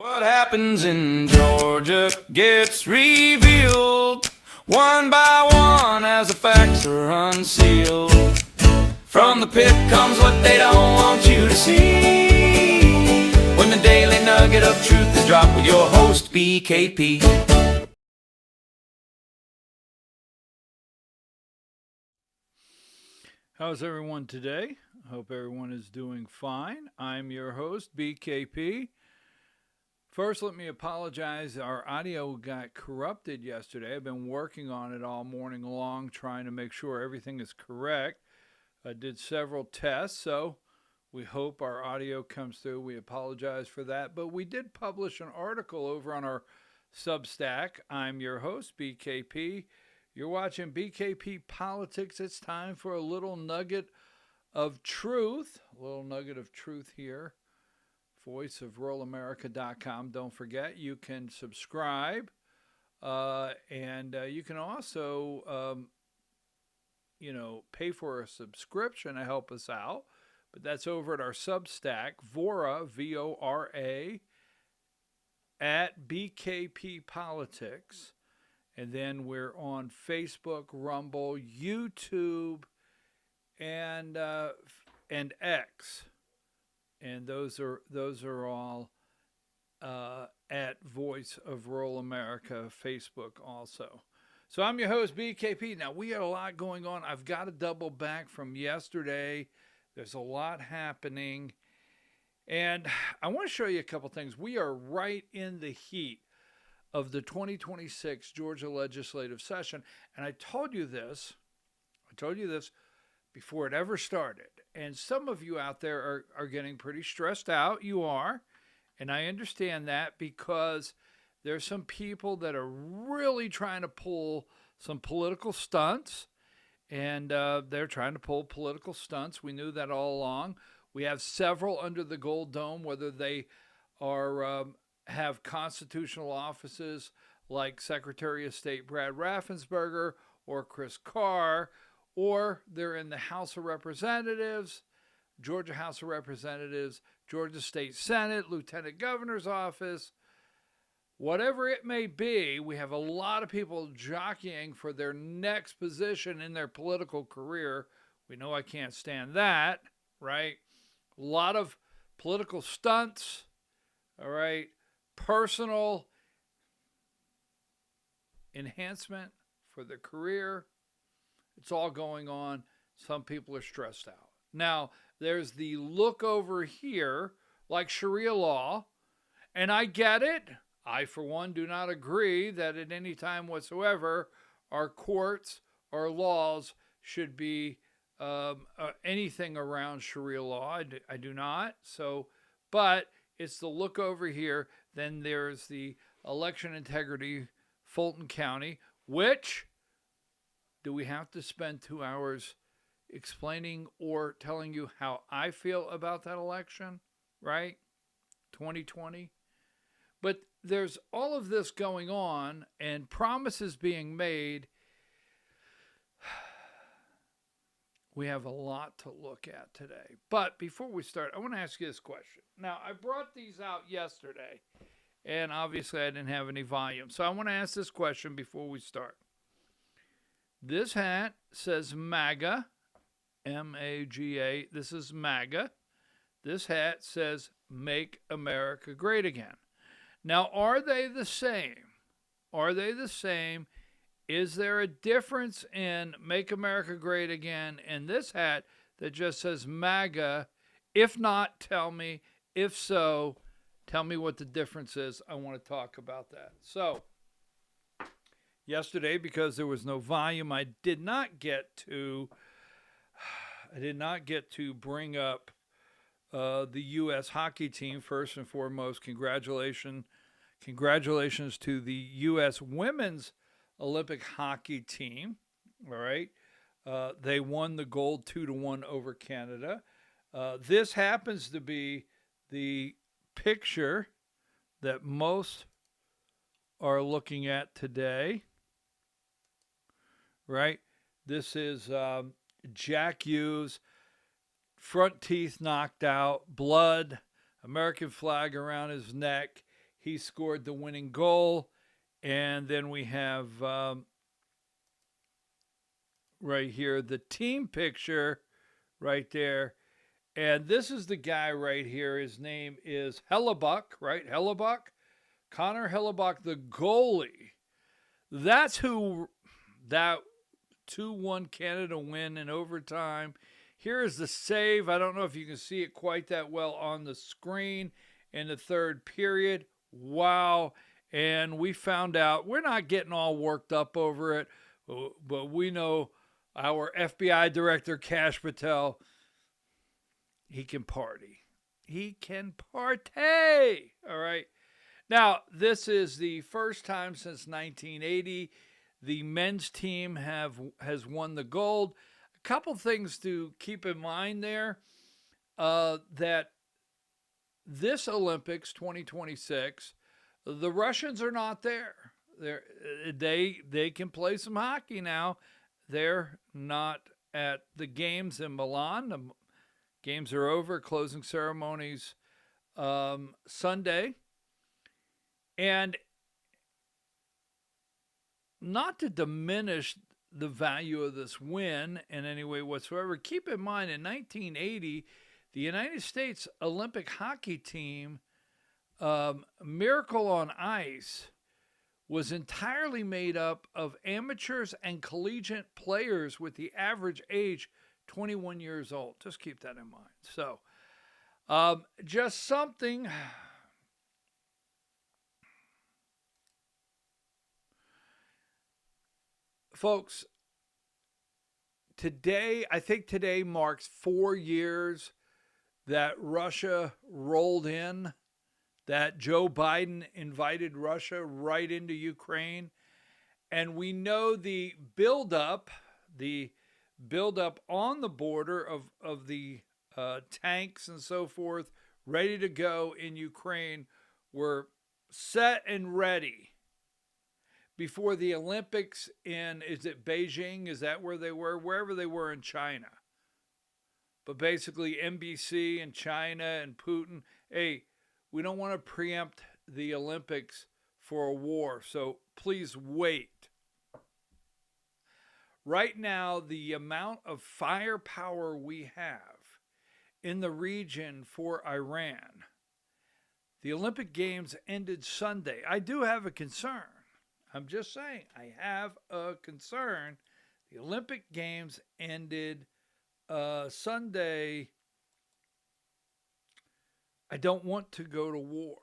What happens in Georgia gets revealed one by one as the facts are unsealed. From the pit comes what they don't want you to see. When the daily nugget of truth is dropped with your host, BKP. How's everyone today? I hope everyone is doing fine. I'm your host, BKP. First, let me apologize. Our audio got corrupted yesterday. I've been working on it all morning long, trying to make sure everything is correct. I did several tests, so we hope our audio comes through. We apologize for that. But we did publish an article over on our Substack. I'm your host, BKP. You're watching BKP Politics. It's time for a little nugget of truth. A little nugget of truth here. voiceofruralamerica.com. Don't forget, you can subscribe. And you can also, pay for a subscription to help us out. But that's over at our Substack, Vora, V-O-R-A, at BKP Politics. And then we're on Facebook, Rumble, YouTube, and X. And those are all at Voice of Rural America, Facebook also. So I'm your host, BKP. Now, we got a lot going on. I've got to double back from yesterday. There's a lot happening. And I want to show you a couple things. We are right in the heat of the 2026 Georgia legislative session. And I told you this before it ever started. And some of you out there are getting pretty stressed out. You are. And I understand that because there's some people that are really trying to pull some political stunts. And they're trying to pull political stunts. We knew that all along. We have several under the Gold Dome, whether they are have constitutional offices like Secretary of State Brad Raffensperger or Chris Carr, or they're in the House of Representatives, Georgia House of Representatives, Georgia State Senate, Lieutenant Governor's Office, whatever it may be. We have a lot of people jockeying for their next position in their political career. We know I can't stand that, right? A lot of political stunts, all right? Personal enhancement for their career. It's all going on. Some people are stressed out. Now, there's the look over here, like Sharia law, and I get it. I, for one, do not agree that at any time whatsoever our courts or laws should be anything around Sharia law. I do not. So, but it's the look over here. Then there's the election integrity, Fulton County, which do we have to spend 2 hours explaining or telling you how I feel about that election, right? 2020. But there's all of this going on and promises being made. We have a lot to look at today. But before we start, I want to ask you this question. Now, I brought these out yesterday, and obviously I didn't have any volume. So I want to ask this question before we start. This hat says MAGA, M-A-G-A. This is MAGA. This hat says Make America Great Again. Now, are they the same? Are they the same? Is there a difference in Make America Great Again and this hat that just says MAGA? If not, tell me. If so, tell me what the difference is. I want to talk about that. So, yesterday, because there was no volume, I did not get to bring up the U.S. hockey team. First and foremost, congratulations to the U.S. women's Olympic hockey team. All right, they won the gold 2-1 over Canada. This happens to be the picture that most are looking at today. Right, this is Jack Hughes, front teeth knocked out, blood, American flag around his neck. he scored the winning goal. And then we have right here the team picture right there. And this is the guy right here. His name is Hellebuck, right? Hellebuck. Connor Hellebuck, the goalie. That's who that 2-1 Canada win in overtime. Here is the save. I don't know if you can see it quite that well on the screen in the third period. Wow. And we found out, we're not getting all worked up over it, but we know our FBI director, Kash Patel, he can party. He can party. All right. Now, this is the first time since 1980 the men's team has won the gold. A couple things to keep in mind there, that this Olympics 2026, the Russians are not there. They can play some hockey now. They're not at the games in Milan. The games are over. Closing ceremonies Sunday. And not to diminish the value of this win in any way whatsoever, keep in mind in 1980, the United States Olympic hockey team, Miracle on Ice, was entirely made up of amateurs and collegiate players with the average age 21 years old. Just keep that in mind. So, just something. Folks, I think today marks 4 years that Russia rolled in, that Joe Biden invited Russia right into Ukraine. And we know the buildup on the border of the tanks and so forth, ready to go in Ukraine, were set and ready before the Olympics is it Beijing? Is that where they were? Wherever they were in China. But basically NBC and China and Putin, hey, we don't want to preempt the Olympics for a war, so please wait. Right now, the amount of firepower we have in the region for Iran, the Olympic Games ended Sunday. I do have a concern. I'm just saying, I have a concern. The Olympic Games ended Sunday. I don't want to go to war.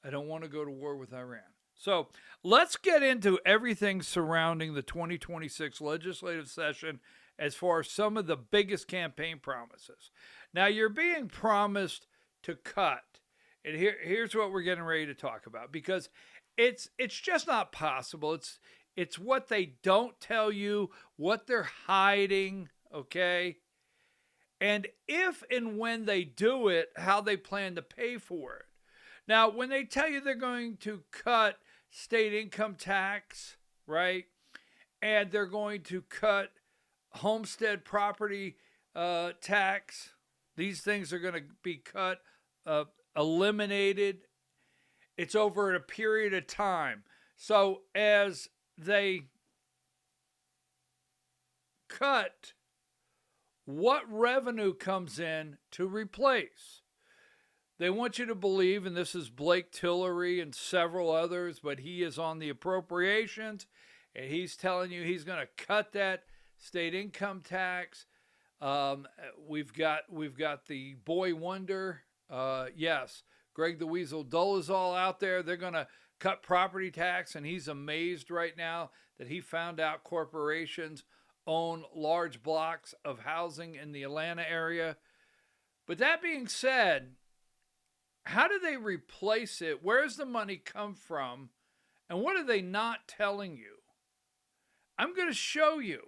I don't want to go to war with Iran. So let's get into everything surrounding the 2026 legislative session as far as some of the biggest campaign promises. Now, you're being promised to cut. And here's what we're getting ready to talk about, because it's just not possible. It's what they don't tell you, what they're hiding, okay? And if and when they do it, how they plan to pay for it. Now, when they tell you they're going to cut state income tax, right? And they're going to cut homestead property tax, these things are going to be cut, eliminated. It's over a period of time. So as they cut, what revenue comes in to replace? They want you to believe, and this is Blake Tillery and several others, but he is on the appropriations, and he's telling you he's going to cut that state income tax. We've got the boy wonder, yes, Greg the Weasel Dolezal out there. They're going to cut property tax, and he's amazed right now that he found out corporations own large blocks of housing in the Atlanta area. But that being said, how do they replace it? Where does the money come from? And what are they not telling you? I'm going to show you.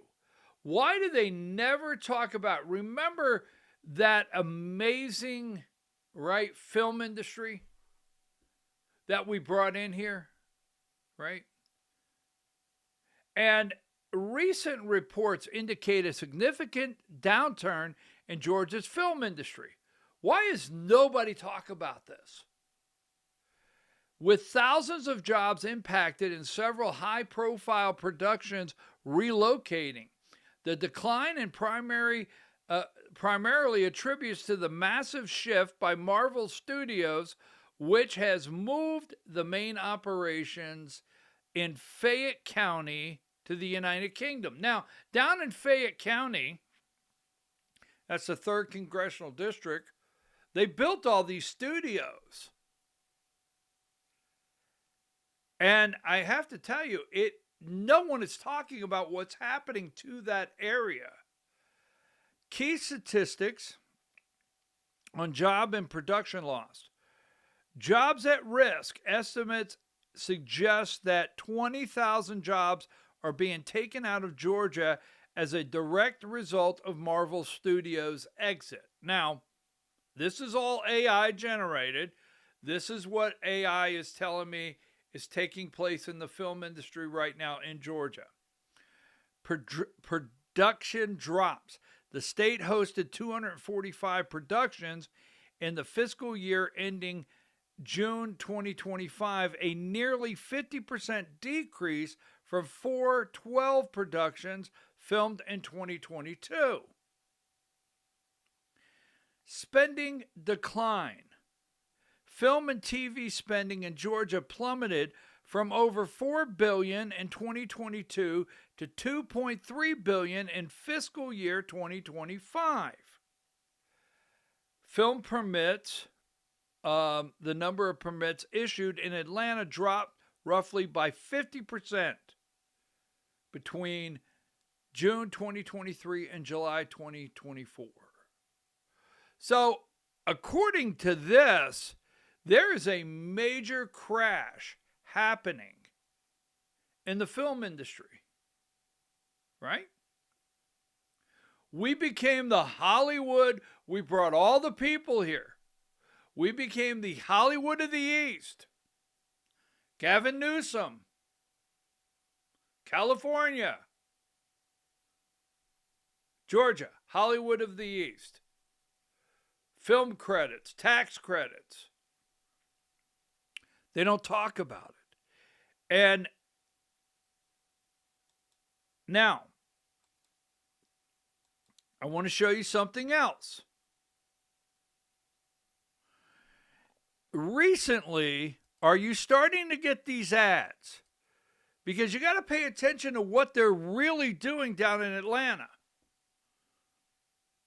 Why do they never talk about, remember that amazing, right, film industry that we brought in here, right? And recent reports indicate a significant downturn in Georgia's film industry. Why is nobody talk about this? With thousands of jobs impacted and several high-profile productions relocating. The decline in primarily attributes to the massive shift by Marvel Studios, which has moved the main operations in Fayette County to the United Kingdom. Now, down in Fayette County, that's the 3rd Congressional District, they built all these studios. And I have to tell you, no one is talking about what's happening to that area. Key statistics on job and production loss. Jobs at risk. Estimates suggest that 20,000 jobs are being taken out of Georgia as a direct result of Marvel Studios' exit. Now, this is all AI generated. This is what AI is telling me is taking place in the film industry right now in Georgia. Production drops. The state hosted 245 productions in the fiscal year ending June 2025, a nearly 50% decrease from 412 productions filmed in 2022. Spending decline. Film and TV spending in Georgia plummeted from over $4 billion in 2022 to $2.3 billion in fiscal year 2025. Film permits, the number of permits issued in Atlanta dropped roughly by 50% between June 2023 and July 2024. So, according to this, there is a major crash happening in the film industry, right? We became the Hollywood. We brought all the people here. We became the Hollywood of the East. Gavin Newsom, California, Georgia, Hollywood of the East. Film credits, tax credits. They don't talk about it. And now, I want to show you something else. Recently, are you starting to get these ads? Because you got to pay attention to what they're really doing down in Atlanta.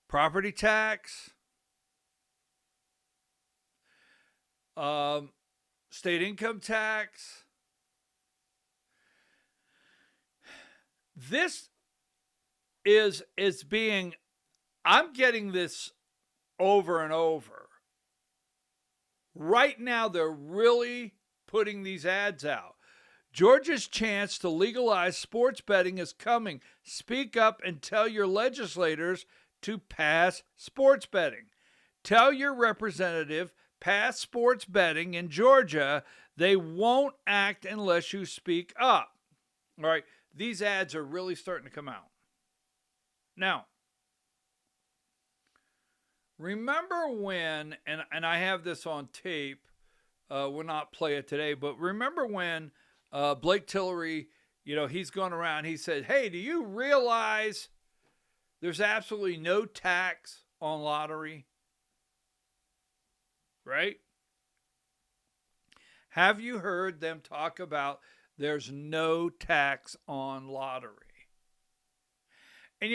Property tax, state income tax. This is being, I'm getting this over and over. Right now, they're really putting these ads out. Georgia's chance to legalize sports betting is coming. Speak up and tell your legislators to pass sports betting. Tell your representative, pass sports betting in Georgia. They won't act unless you speak up. All right, these ads are really starting to come out. Now, remember when, and I have this on tape, we'll not play it today, but remember when Blake Tillery, he's going around, he said, hey, do you realize there's absolutely no tax on lottery? Right? Have you heard them talk about there's no tax on lottery? And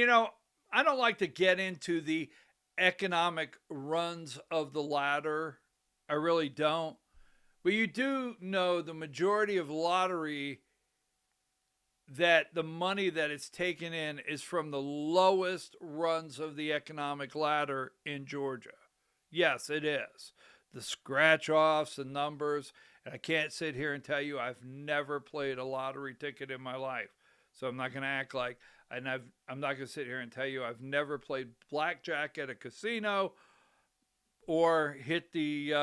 I don't like to get into the economic runs of the ladder. I really don't. But you do know the majority of lottery, that the money that it's taken in is from the lowest runs of the economic ladder in Georgia. Yes, it is. The scratch offs, the numbers. And I can't sit here and tell you I've never played a lottery ticket in my life. So I'm not going to act like, and I'm not going to sit here and tell you I've never played blackjack at a casino or hit the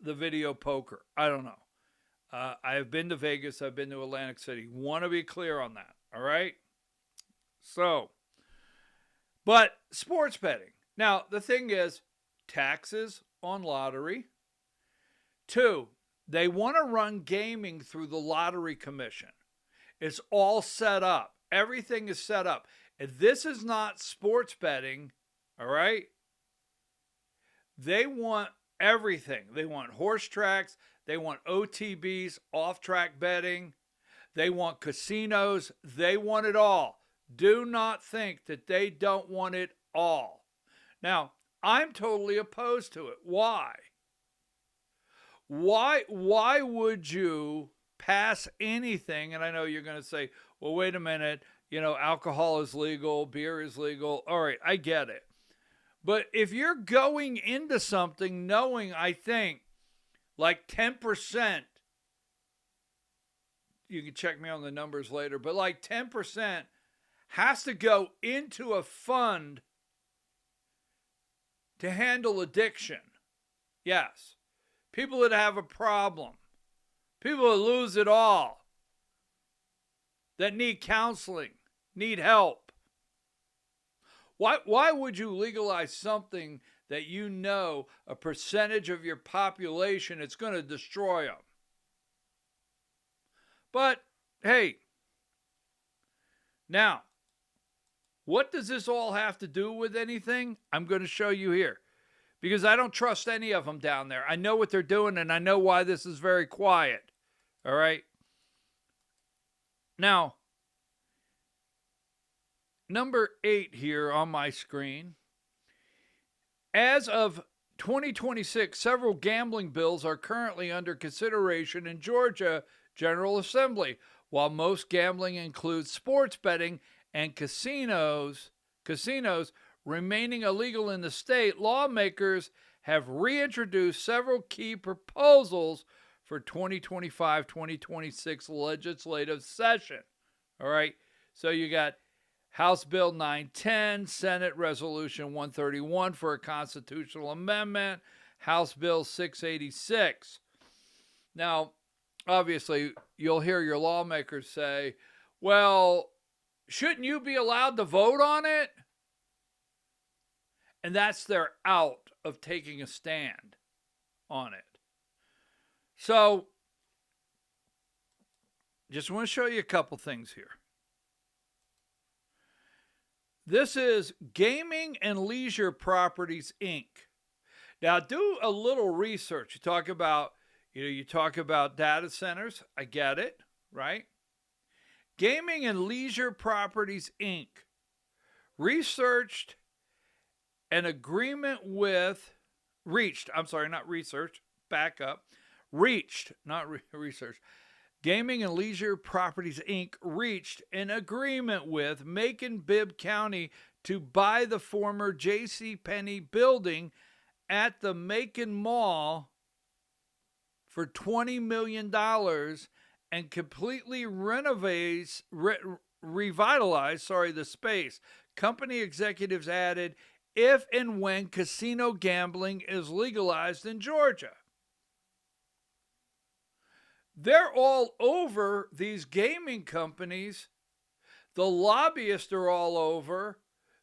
video poker. I don't know. I have been to Vegas. I've been to Atlantic City. Want to be clear on that. All right. So, but sports betting. Now, the thing is, taxes on lottery. 2, they want to run gaming through the lottery commission. It's all set up. Everything is set up. And this is not sports betting, all right? They want everything. They want horse tracks. They want OTBs, off-track betting. They want casinos. They want it all. Do not think that they don't want it all. Now, I'm totally opposed to it. Why? Why would you pass anything? And I know you're going to say, well, wait a minute, alcohol is legal, beer is legal. All right, I get it. But if you're going into something knowing, I think, like 10%, you can check me on the numbers later, but like 10% has to go into a fund to handle addiction. Yes. People that have a problem. People that lose it all. That need counseling, need help. Why would you legalize something that you know a percentage of your population it's going to destroy them? But, hey, now, what does this all have to do with anything? I'm going to show you here. Because I don't trust any of them down there. I know what they're doing, and I know why this is very quiet. All right? Now, number 8 here on my screen. As of 2026, several gambling bills are currently under consideration in Georgia General Assembly. While most gambling includes sports betting and casinos remaining illegal in the state, lawmakers have reintroduced several key proposals for 2025-2026 legislative session. All right, so you got House Bill 910, Senate Resolution 131 for a constitutional amendment, House Bill 686. Now, obviously, you'll hear your lawmakers say, well, shouldn't you be allowed to vote on it? And that's their out of taking a stand on it. So, just want to show you a couple things here. This is Gaming and Leisure Properties, Inc. Now, do a little research. You talk about data centers. I get it, right? Gaming and Leisure Properties, Inc. reached, not research. Gaming and Leisure Properties, Inc. reached an agreement with Macon-Bibb County to buy the former JCPenney building at the Macon Mall for $20 million and completely revitalize the space. Company executives added, if and when casino gambling is legalized in Georgia. They're all over these gaming companies. The lobbyists are all over.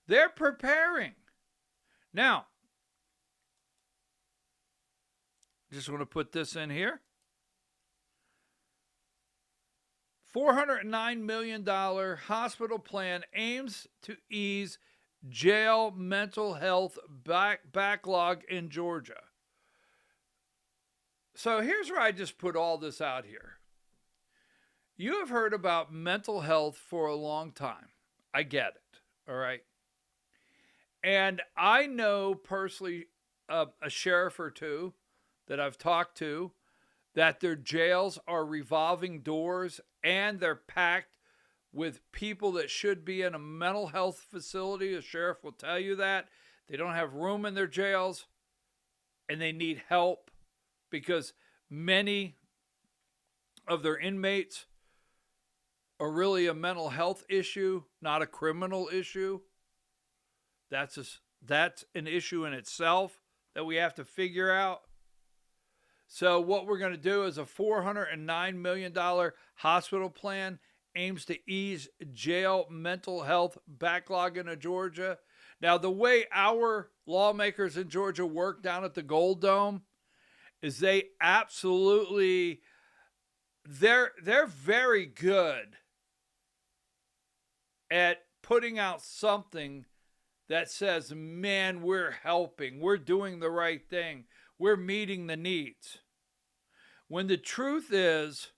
They're preparing. Now, just want to put this in here. $409 million hospital plan aims to ease jail mental health backlog in Georgia. So here's where I just put all this out here. You have heard about mental health for a long time. I get it, all right? And I know personally a sheriff or two that I've talked to that their jails are revolving doors and they're packed with people that should be in a mental health facility. The sheriff will tell you that. They don't have room in their jails and they need help because many of their inmates are really a mental health issue, not a criminal issue. That's an issue in itself that we have to figure out. So what we're going to do is a $409 million hospital plan aims to ease jail mental health backlog in Georgia. Now, the way our lawmakers in Georgia work down at the Gold Dome is they absolutely they're very good at putting out something that says, man, we're helping, we're doing the right thing, we're meeting the needs. When the truth is,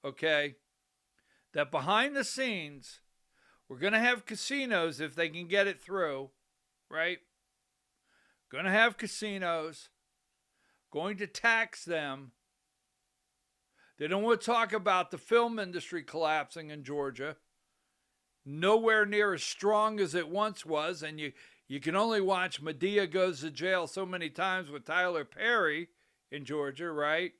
okay, that behind the scenes, we're going to have casinos if they can get it through, right? Going to have casinos, going to tax them. They don't want to talk about the film industry collapsing in Georgia. Nowhere near as strong as it once was, and you can only watch Medea Goes to Jail so many times with Tyler Perry in Georgia, right?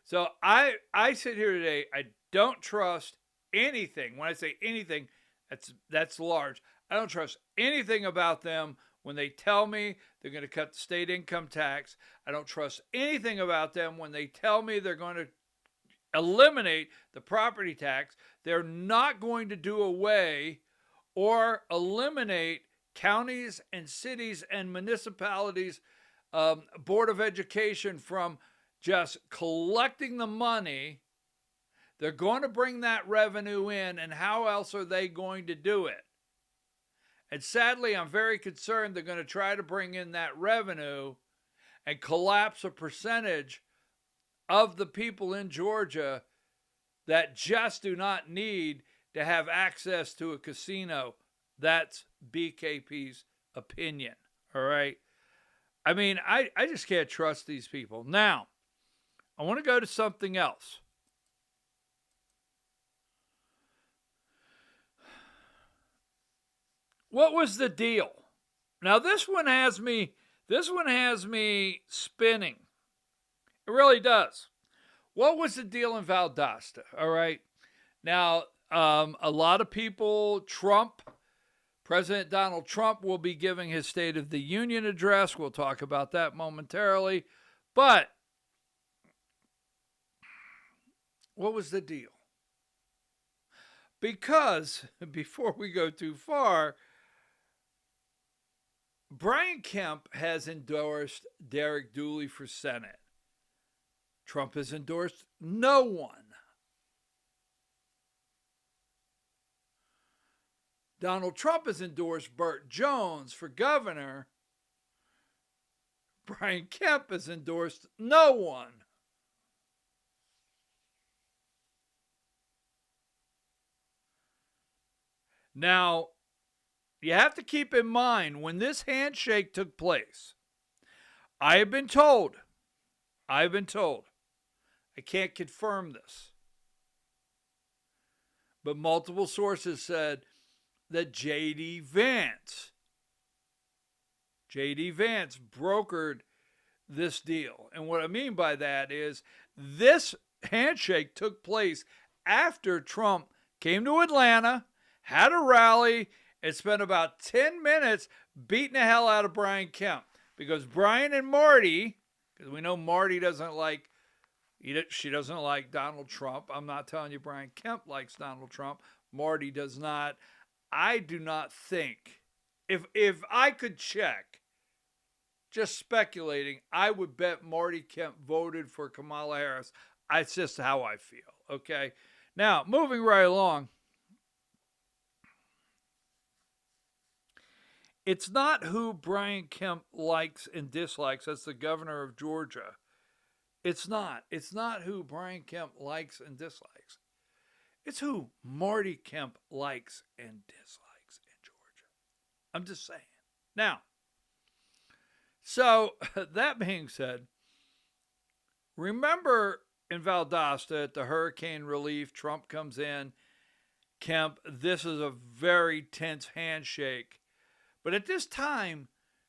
So I sit here today, I don't trust anything. When I say anything, that's large. I don't trust anything about them when they tell me they're going to cut the state income tax. I don't trust anything about them when they tell me they're going to eliminate the property tax. They're not going to do away or eliminate counties and cities and municipalities, Board of Education from just collecting the money. They're going to bring that revenue in, and how else are they going to do it? And sadly, I'm very concerned they're going to try to bring in that revenue and collapse a percentage of the people in Georgia that just do not need to have access to a casino. That's BKP's opinion. All right. I mean, I just can't trust these people. Now, I want to go to something else. What was the deal? Now this one has me spinning. It really does. What was the deal in Valdosta? All right. Now, a lot of people, President Donald Trump will be giving his State of the Union address. We'll talk about that momentarily. But what was the deal? Because before we go too far, Brian Kemp has endorsed Derek Dooley for Senate. Trump has endorsed no one. Donald Trump has endorsed Burt Jones for governor. Brian Kemp has endorsed no one. Now, you have to keep in mind when this handshake took place, I have been told, I can't confirm this, but multiple sources said that J.D. Vance brokered this deal. And what I mean by that is this handshake took place after Trump came to Atlanta, had a rally, and spent about 10 minutes beating the hell out of Brian Kemp. Because Brian and Marty, because we know Marty doesn't like, she doesn't like Donald Trump. I'm not telling you Brian Kemp likes Donald Trump. Marty does not. I do not think, if I could check, just speculating, I would bet Marty Kemp voted for Kamala Harris. It's just how I feel, okay? Now, moving right along. It's not who Brian Kemp likes and dislikes as the governor of Georgia. It's not. It's not who Brian Kemp likes and dislikes. It's who Marty Kemp likes and dislikes in Georgia. I'm just saying. Now, so that being said, remember in Valdosta at the hurricane relief, Trump comes in, Kemp, this is a very tense handshake. But at this time,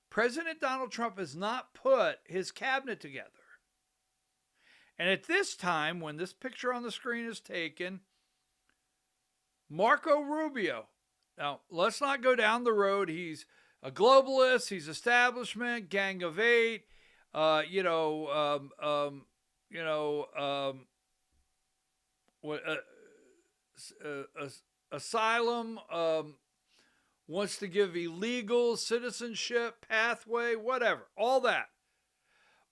President Donald Trump has not put his cabinet together. And at this time, when this picture on the screen is taken, Marco Rubio, now let's not go down the road. He's a globalist, he's establishment, Gang of Eight, asylum, wants to give illegal citizenship pathway, whatever, all that.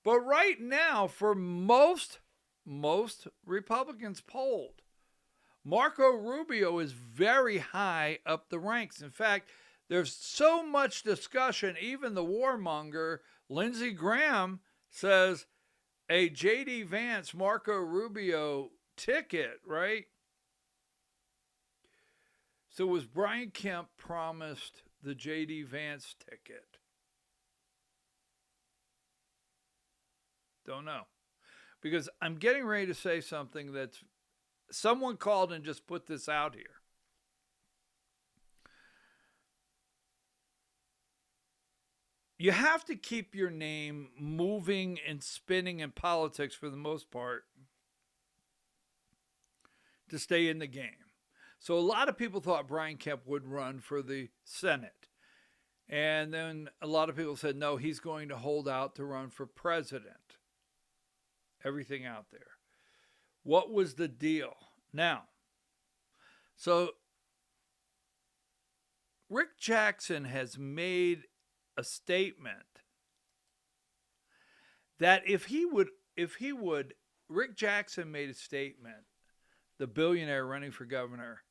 But right now, for most Republicans polled, Marco Rubio is very high up the ranks. In fact, there's so much discussion, even the warmonger, Lindsey Graham, says a J.D. Vance, Marco Rubio ticket, right? So was Brian Kemp promised the J.D. Vance ticket? Don't know. Because I'm getting ready to say something that's, someone called and just put this out here. You have to keep your name moving and spinning in politics for the most part to stay in the game. So a lot of people thought Brian Kemp would run for the Senate. And then a lot of people said, no, he's going to hold out to run for president. Everything out there. What was the deal? Now, so Rick Jackson has made a statement that Rick Jackson made a statement, the billionaire running for governor,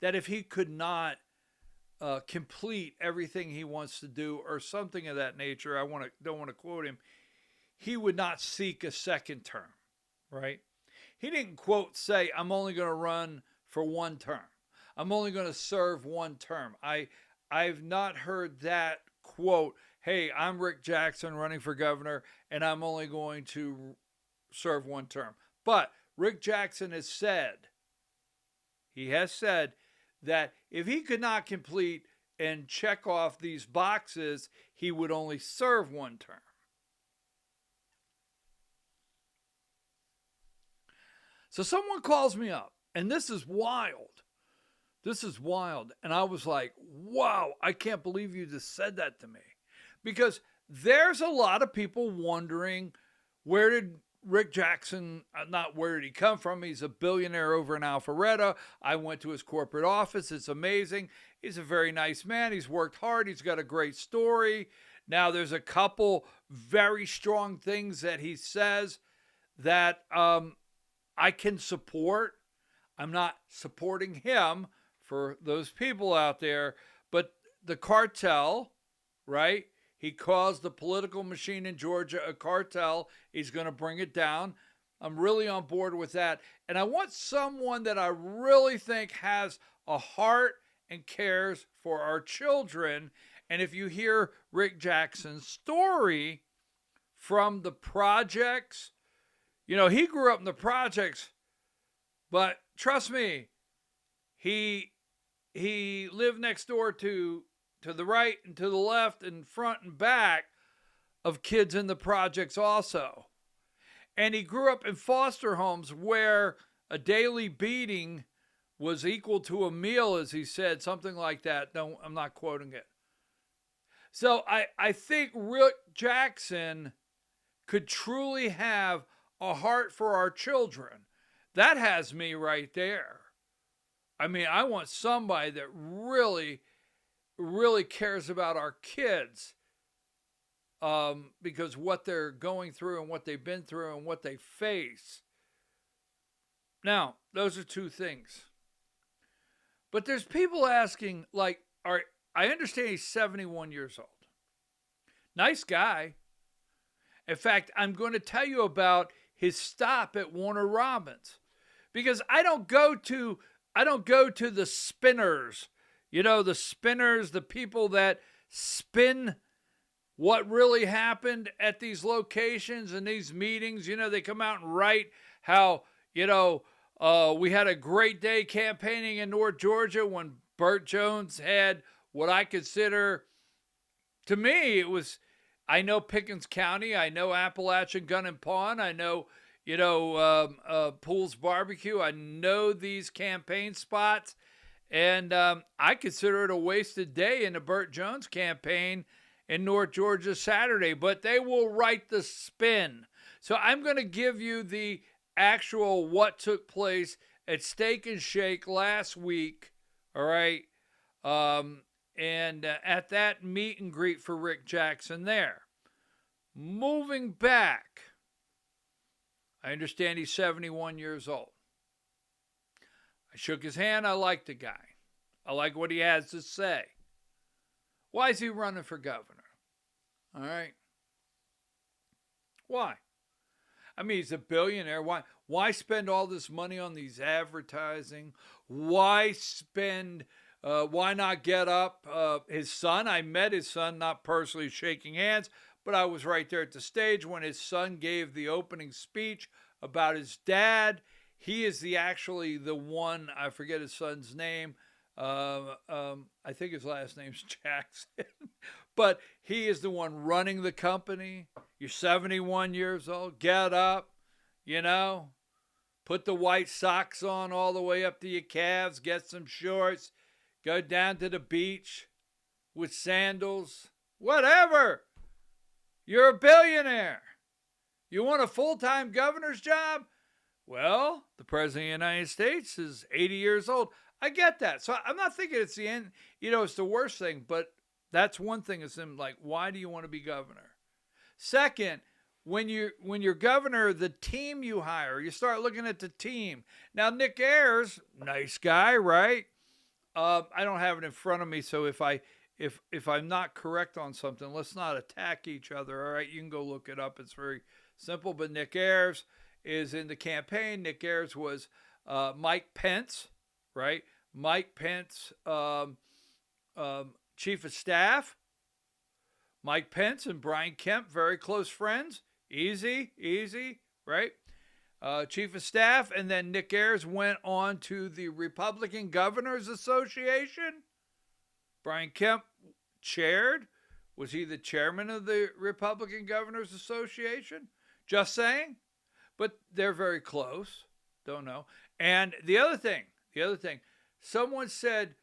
that if he could not complete everything he wants to do or something of that nature, don't want to quote him, he would not seek a second term, right? He didn't, quote, say, I'm only going to run for one term. I'm only going to serve one term. I've not heard that, quote, hey, I'm Rick Jackson running for governor, and I'm only going to serve one term. But Rick Jackson has said that if he could not complete and check off these boxes, he would only serve one term. So someone calls me up, and this is wild. This is wild. And I was like, wow, I can't believe you just said that to me. Because there's a lot of people wondering, where did Rick Jackson, not where did he come from? He's a billionaire over in Alpharetta. I went to his corporate office. It's amazing. He's a very nice man. He's worked hard. He's got a great story. Now, there's a couple very strong things that he says that I can support. I'm not supporting him for those people out there, but the cartel, right? He caused the political machine in Georgia a cartel. He's going to bring it down. I'm really on board with that. And I want someone that I really think has a heart and cares for our children. And if you hear Rick Jackson's story from the projects, you know, he grew up in the projects, but trust me, he lived next door to the right and to the left and front and back of kids in the projects also. And he grew up in foster homes where a daily beating was equal to a meal, as he said, something like that. No, I'm not quoting it. So I think Rick Jackson could truly have a heart for our children. That has me right there. I mean, I want somebody that really, really cares about our kids, because what they're going through and what they've been through and what they face. Now, those are two things. But there's people asking, like, I understand he's 71 years old. Nice guy. In fact, I'm going to tell you about his stop at Warner Robins, because I don't go to the spinners, you know, the spinners, the people that spin what really happened at these locations and these meetings. You know, they come out and write how, you know, we had a great day campaigning in North Georgia when Burt Jones had what I consider, to me, it was, I know Pickens County, I know Appalachian Gun and Pawn, I know, you know, Pools Barbecue, I know these campaign spots, and I consider it a wasted day in the Burt Jones campaign in North Georgia Saturday, but they will write the spin. So I'm going to give you the actual what took place at Steak and Shake last week, all right? And at that meet and greet for Rick Jackson there. Moving back, I understand he's 71 years old. I shook his hand. I like the guy. I like what he has to say. Why is he running for governor? All right. Why? I mean, he's a billionaire. Why spend all this money on these advertising? Why not get up his son? I met his son, not personally shaking hands, but I was right there at the stage when his son gave the opening speech about his dad. He is actually the one, I forget his son's name. I think his last name's Jackson. But he is the one running the company. You're 71 years old. Get up, put the white socks on all the way up to your calves, get some shorts, go down to the beach with sandals, whatever. You're a billionaire. You want a full-time governor's job? Well, the President of the United States is 80 years old. I get that. So I'm not thinking it's the end, it's the worst thing, but that's one thing. It's like, why do you want to be governor? Second, when you're governor, the team you hire, you start looking at the team. Now, Nick Ayers, nice guy, right? I don't have it in front of me, so if I'm not correct on something, let's not attack each other, all right? You can go look it up. It's very simple, but Nick Ayers is in the campaign. Nick Ayers was Mike Pence, right? Mike Pence, chief of staff. Mike Pence and Brian Kemp, very close friends. Easy, right? Chief of staff. And then Nick Ayers went on to the Republican Governors Association. Brian Kemp chaired. Was he the chairman of the Republican Governors Association? Just saying. But they're very close. Don't know. And the other thing, someone said,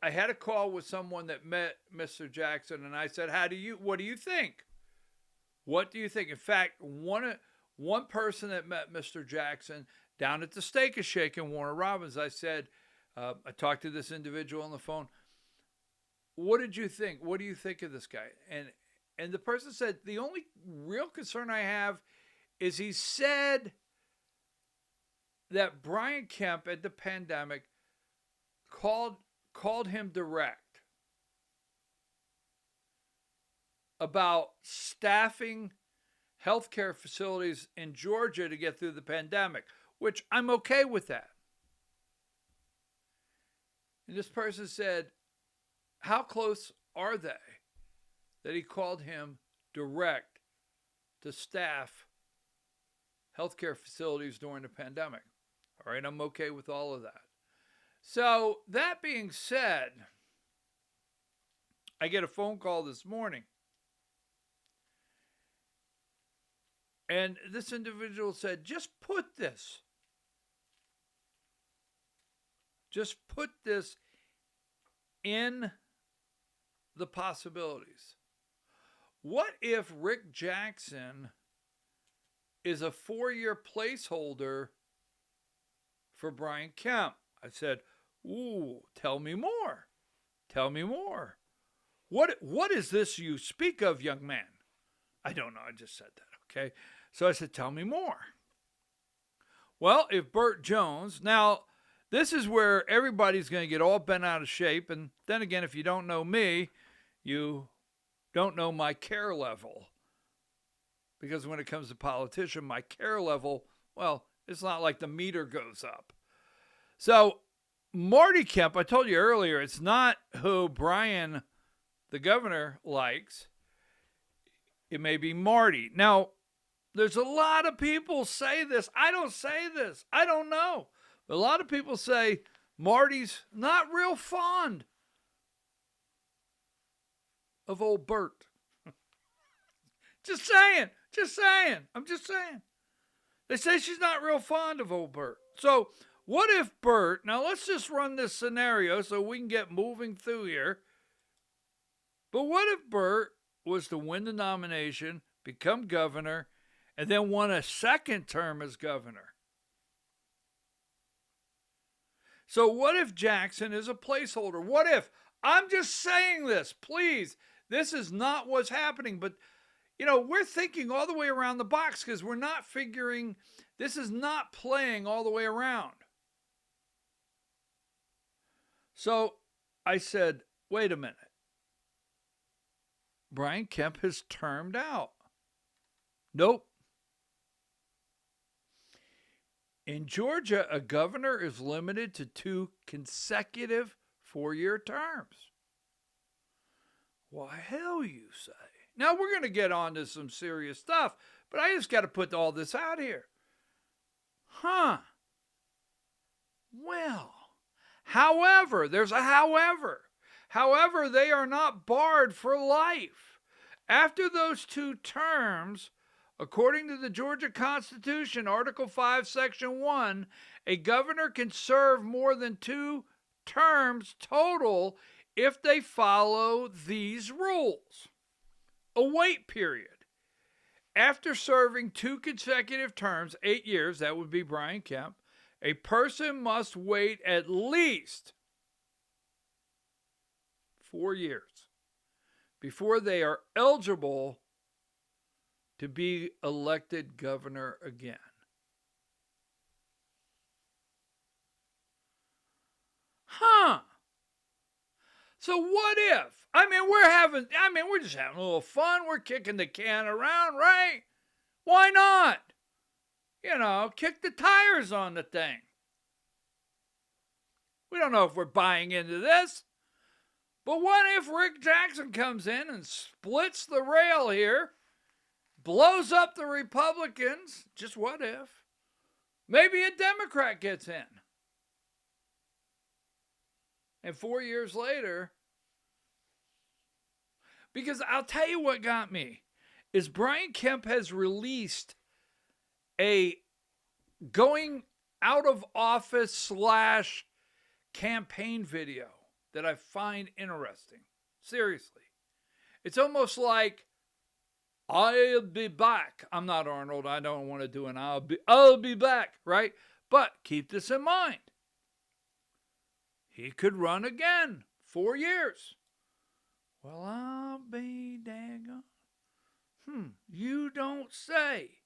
I had a call with someone that met Mr. Jackson, and I said, what do you think? What do you think? In fact, one person that met Mr. Jackson down at the Steak and Shake in Warner Robins, I said, I talked to this individual on the phone. What did you think? What do you think of this guy? And the person said, the only real concern I have is he said that Brian Kemp at the pandemic called him direct about staffing healthcare facilities in Georgia to get through the pandemic, which I'm okay with that. And this person said, how close are they that he called him direct to staff healthcare facilities during the pandemic? All right, I'm okay with all of that. So that being said, I get a phone call this morning. And this individual said, just put this in the possibilities. What if Rick Jackson is a 4-year placeholder for Brian Kemp? I said, ooh, tell me more. Tell me more. What is this you speak of, young man? I don't know. I just said that, okay? So I said, tell me more. Well, if Burt Jones, now this is where everybody's going to get all bent out of shape. And then again, if you don't know me, you don't know my care level. Because when it comes to politician, my care level, well, it's not like the meter goes up. So Marty Kemp, I told you earlier, it's not who Brian, the governor, likes. It may be Marty. Now, there's a lot of people say this. I don't say this. I don't know. But a lot of people say Marty's not real fond of old Burt. Just saying. I'm just saying. They say she's not real fond of old Burt. So what if Burt, now let's just run this scenario so we can get moving through here. But what if Burt was to win the nomination, become governor, and then won a second term as governor? So what if Jackson is a placeholder? What if, I'm just saying this, please, this is not what's happening, but we're thinking all the way around the box because we're not figuring, this is not playing all the way around. So I said, wait a minute. Brian Kemp has termed out. Nope. In Georgia, a governor is limited to 2 consecutive 4-year terms. Why, hell, you say? Now, we're going to get on to some serious stuff, but I just got to put all this out here. Well, however, there's a however. However, they are not barred for life. After those 2 terms, according to the Georgia Constitution, Article 5, Section 1, a governor can serve more than 2 terms total if they follow these rules. A wait period. After serving 2 consecutive terms, 8 years, that would be Brian Kemp, a person must wait at least 4 years before they are eligible to be elected governor again. So what if? We're just having a little fun. We're kicking the can around, right? Why not? Kick the tires on the thing. We don't know if we're buying into this. But what if Rick Jackson comes in and splits the rail here, blows up the Republicans? Just what if? Maybe a Democrat gets in. And 4 years later, because I'll tell you what got me, is Brian Kemp has released a going out of office / campaign video that I find interesting. Seriously. It's almost like, I'll be back. I'm not Arnold. I don't want to do an I'll be back, right? But keep this in mind. He could run again. 4 years. Well, I'll be daggone. You don't say.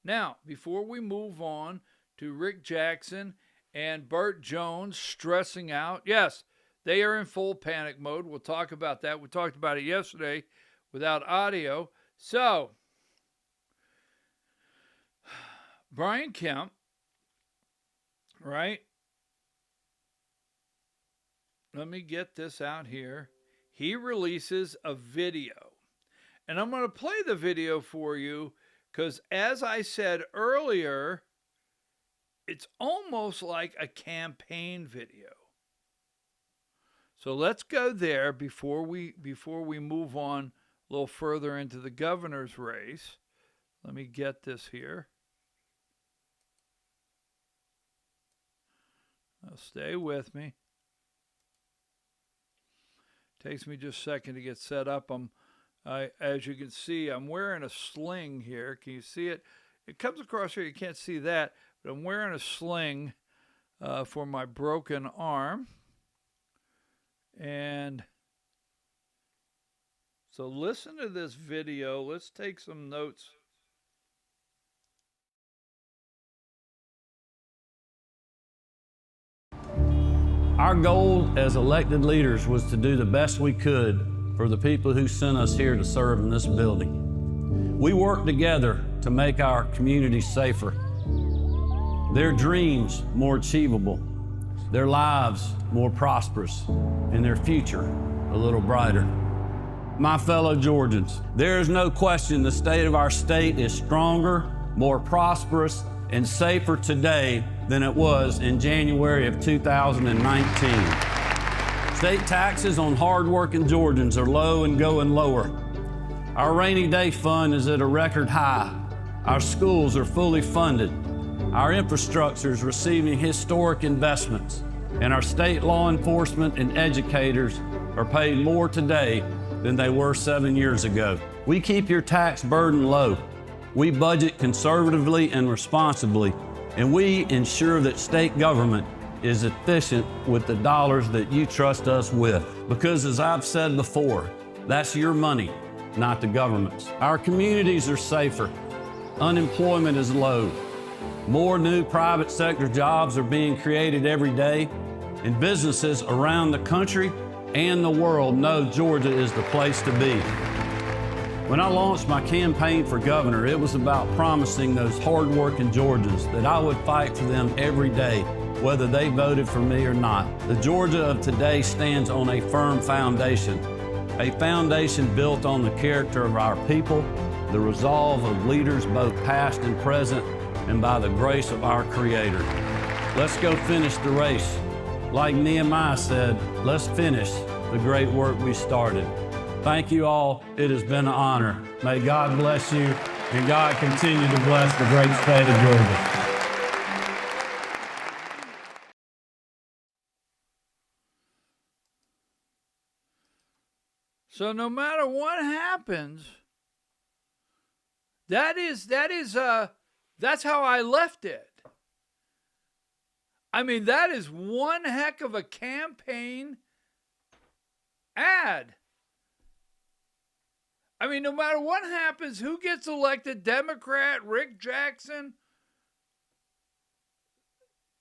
Now, before we move on to Rick Jackson and Burt Jones stressing out, yes, they are in full panic mode. We'll talk about that. We talked about it yesterday without audio. So, Brian Kemp, right? Let me get this out here. He releases a video. And I'm going to play the video for you because, as I said earlier, it's almost like a campaign video. So let's go there before we move on a little further into the governor's race. Let me get this here. Now stay with me. Takes me just a second to get set up. As you can see, I'm wearing a sling here. Can you see it? It comes across here. You can't see that, but I'm wearing a sling for my broken arm. And so listen to this video. Let's take some notes. Our goal as elected leaders was to do the best we could for the people who sent us here to serve in this building. We worked together to make our communities safer, their dreams more achievable, their lives more prosperous, and their future a little brighter. My fellow Georgians, there is no question the state of our state is stronger, more prosperous, and safer today than it was in January of 2019. State taxes on hard-working Georgians are low and going lower. Our rainy day fund is at a record high. Our schools are fully funded. Our infrastructure is receiving historic investments, and our state law enforcement and educators are paid more today than they were 7 years ago. We keep your tax burden low. We budget conservatively and responsibly, and we ensure that state government is efficient with the dollars that you trust us with. Because as I've said before, that's your money, not the government's. Our communities are safer. Unemployment is low. More new private sector jobs are being created every day, and businesses around the country and the world know Georgia is the place to be. When I launched my campaign for governor, it was about promising those hard-working Georgians that I would fight for them every day, whether they voted for me or not. The Georgia of today stands on a firm foundation, a foundation built on the character of our people, the resolve of leaders both past and present, and by the grace of our Creator. Let's go finish the race. Like Nehemiah said, let's finish the great work we started. Thank you all. It has been an honor. May God bless you, and God continue to bless the great state of Georgia. So no matter what happens, that's how I left it. I mean, that is one heck of a campaign ad. I mean, no matter what happens, who gets elected, Democrat, Rick Jackson,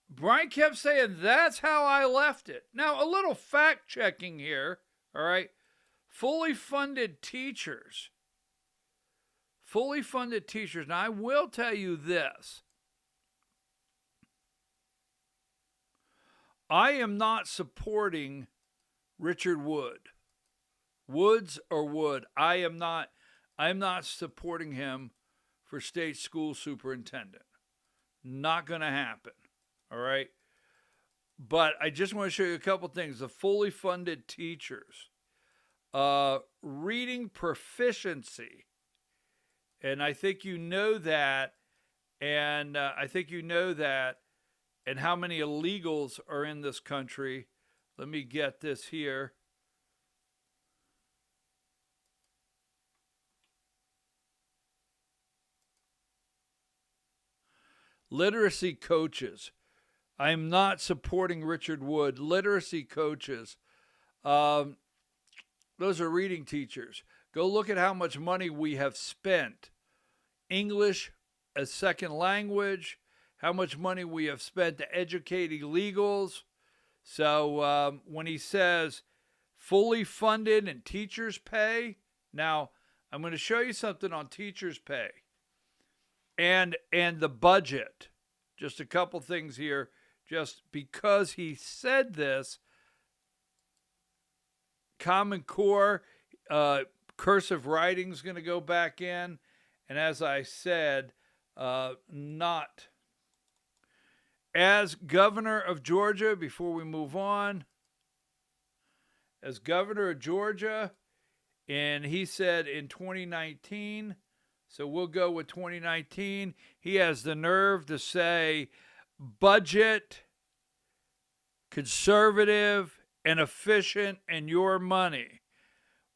Brian kept saying, that's how I left it. Now, a little fact checking here, all right? Fully funded teachers. Fully funded teachers. Now, I will tell you this. I am not supporting Richard Wood. Woods or Wood. I am not supporting him for state school superintendent. Not going to happen. All right. But I just want to show you a couple things. The fully funded teachers, reading proficiency. And I think you know that. And and how many illegals are in this country. Let me get this here. Literacy coaches. I am not supporting Richard Wood. Literacy coaches. Those are reading teachers. Go look at how much money we have spent. English as second language. How much money we have spent to educate illegals. So when he says fully funded and teachers pay, now I'm going to show you something on teachers pay and the budget. Just a couple things here. Just because he said this, Common Core, cursive writing is going to go back in. And as I said, not. As governor of Georgia, before we move on, as governor of Georgia, and he said in 2019, so we'll go with 2019, he has the nerve to say budget, conservative, and efficient, and your money.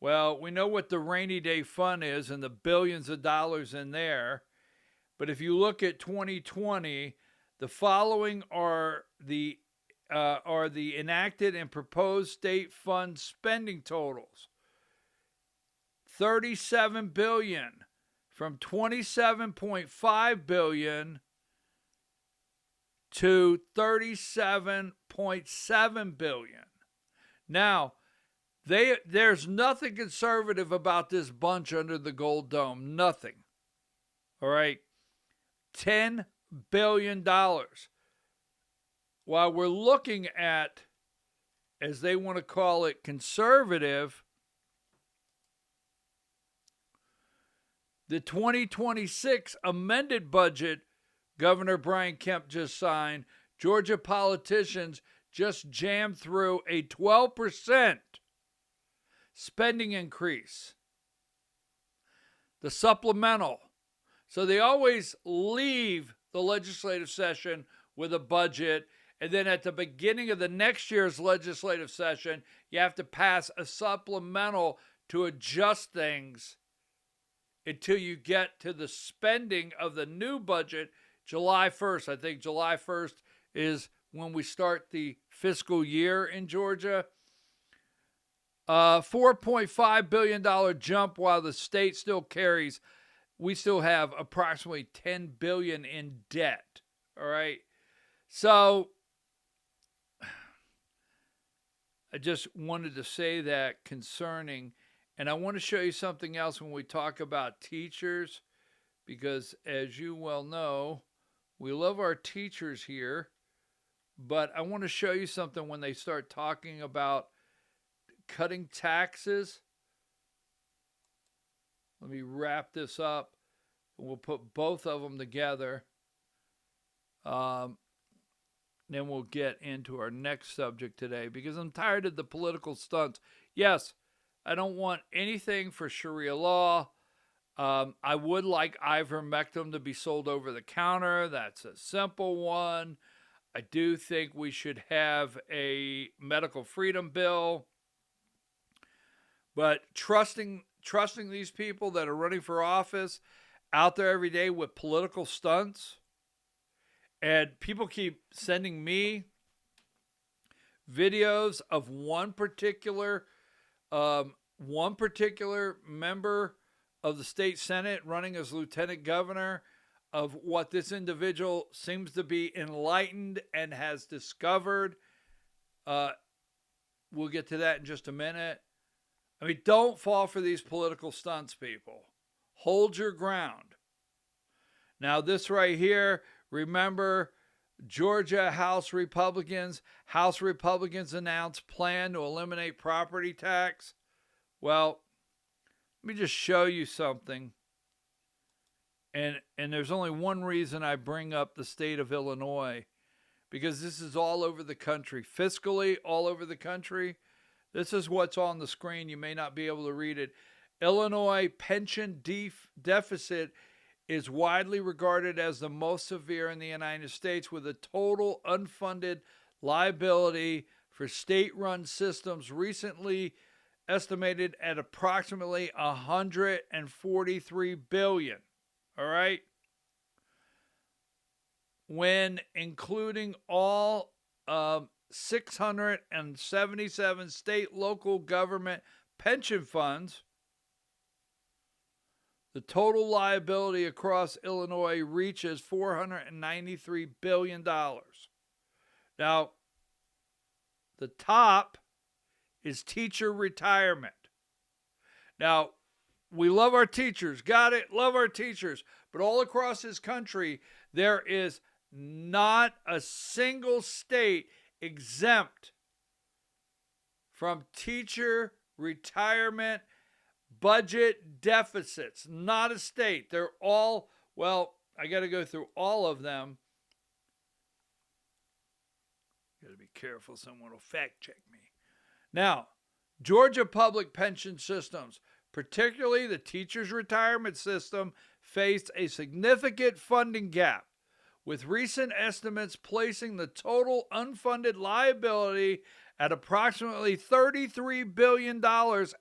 Well, we know what the rainy day fund is and the billions of dollars in there. But if you look at 2020, the following are the enacted and proposed state fund spending totals. $37 billion from $27.5 billion to $37.7 billion. Now, there's nothing conservative about this bunch under the gold dome. Nothing. All right. $10 billion. While we're looking at, as they want to call it, conservative, the 2026 amended budget Governor Brian Kemp just signed, Georgia politicians just jammed through a 12% spending increase. The supplemental. So they always leave the legislative session with a budget, and then at the beginning of the next year's legislative session, you have to pass a supplemental to adjust things until you get to the spending of the new budget July 1st. I think July 1st is when we start the fiscal year in Georgia. $4.5 billion jump, while the state still carries, we still have approximately $10 billion in debt. All right. So I just wanted to say that concerning, and I want to show you something else when we talk about teachers, because as you well know, we love our teachers here, but I want to show you something when they start talking about cutting taxes. Let me wrap this up. We'll put both of them together. Then we'll get into our next subject today, because I'm tired of the political stunts. Yes, I don't want anything for Sharia law. I would like ivermectin to be sold over the counter. That's a simple one. I do think we should have a medical freedom bill. But trusting these people that are running for office out there every day with political stunts, and people keep sending me videos of one particular member of the state Senate running as lieutenant governor, of what this individual seems to be enlightened and has discovered. We'll get to that in just a minute. I mean, don't fall for these political stunts, people. Hold your ground. Now, this right here, remember, Georgia House Republicans announced plan to eliminate property tax. Well, let me just show you something. And there's only one reason I bring up the state of Illinois, because this is all over the country, fiscally all over the country. This is what's on the screen. You may not be able to read it. Illinois pension deficit is widely regarded as the most severe in the United States, with a total unfunded liability for state-run systems recently estimated at approximately $143 billion. All right? When including all 677 state local government pension funds, the total liability across Illinois reaches $493 billion. Now, the top is teacher retirement. Now, we love our teachers. Got it? Love our teachers. But all across this country, there is not a single state exempt from teacher retirement budget deficits. Not a state. They're all, well, I got to go through all of them. Got to be careful. Someone will fact check me. Now, Georgia public pension systems, particularly the teachers' retirement system, faced a significant funding gap, with recent estimates placing the total unfunded liability at approximately $33 billion